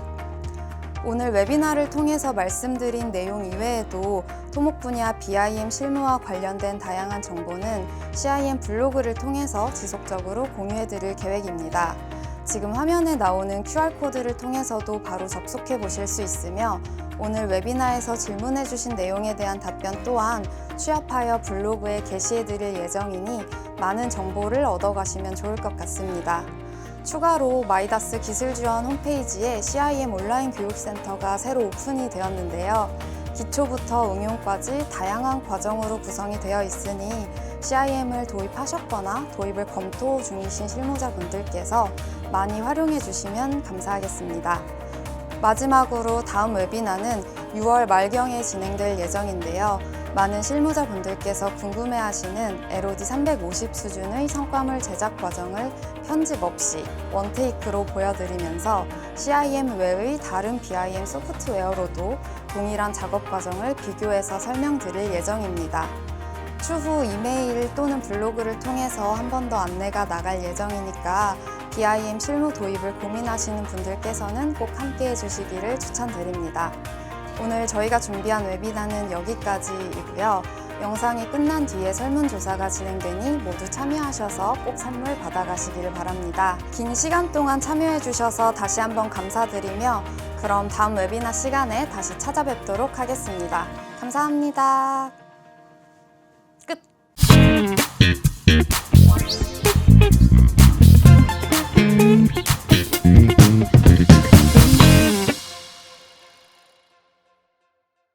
오늘 웨비나를 통해서 말씀드린 내용 이외에도 토목 분야 BIM 실무와 관련된 다양한 정보는 CIM 블로그를 통해서 지속적으로 공유해드릴 계획입니다. 지금 화면에 나오는 QR코드를 통해서도 바로 접속해 보실 수 있으며 오늘 웨비나에서 질문해 주신 내용에 대한 답변 또한 취합하여 블로그에 게시해 드릴 예정이니 많은 정보를 얻어가시면 좋을 것 같습니다. 추가로 마이다스 기술지원 홈페이지에 CIM 온라인 교육센터가 새로 오픈이 되었는데요. 기초부터 응용까지 다양한 과정으로 구성이 되어 있으니 CIM을 도입하셨거나 도입을 검토 중이신 실무자분들께서 많이 활용해 주시면 감사하겠습니다. 마지막으로 다음 웨비나는 6월 말경에 진행될 예정인데요. 많은 실무자분들께서 궁금해하시는 LOD 350 수준의 성과물 제작 과정을 편집 없이 원테이크로 보여드리면서 CIM 외의 다른 BIM 소프트웨어로도 동일한 작업 과정을 비교해서 설명드릴 예정입니다. 추후 이메일 또는 블로그를 통해서 한 번 더 안내가 나갈 예정이니까 BIM 실무 도입을 고민하시는 분들께서는 꼭 함께 해주시기를 추천드립니다. 오늘 저희가 준비한 웨비나는 여기까지이고요. 영상이 끝난 뒤에 설문조사가 진행되니 모두 참여하셔서 꼭 선물 받아가시기를 바랍니다. 긴 시간 동안 참여해주셔서 다시 한번 감사드리며 그럼 다음 웨비나 시간에 다시 찾아뵙도록 하겠습니다. 감사합니다. 끝!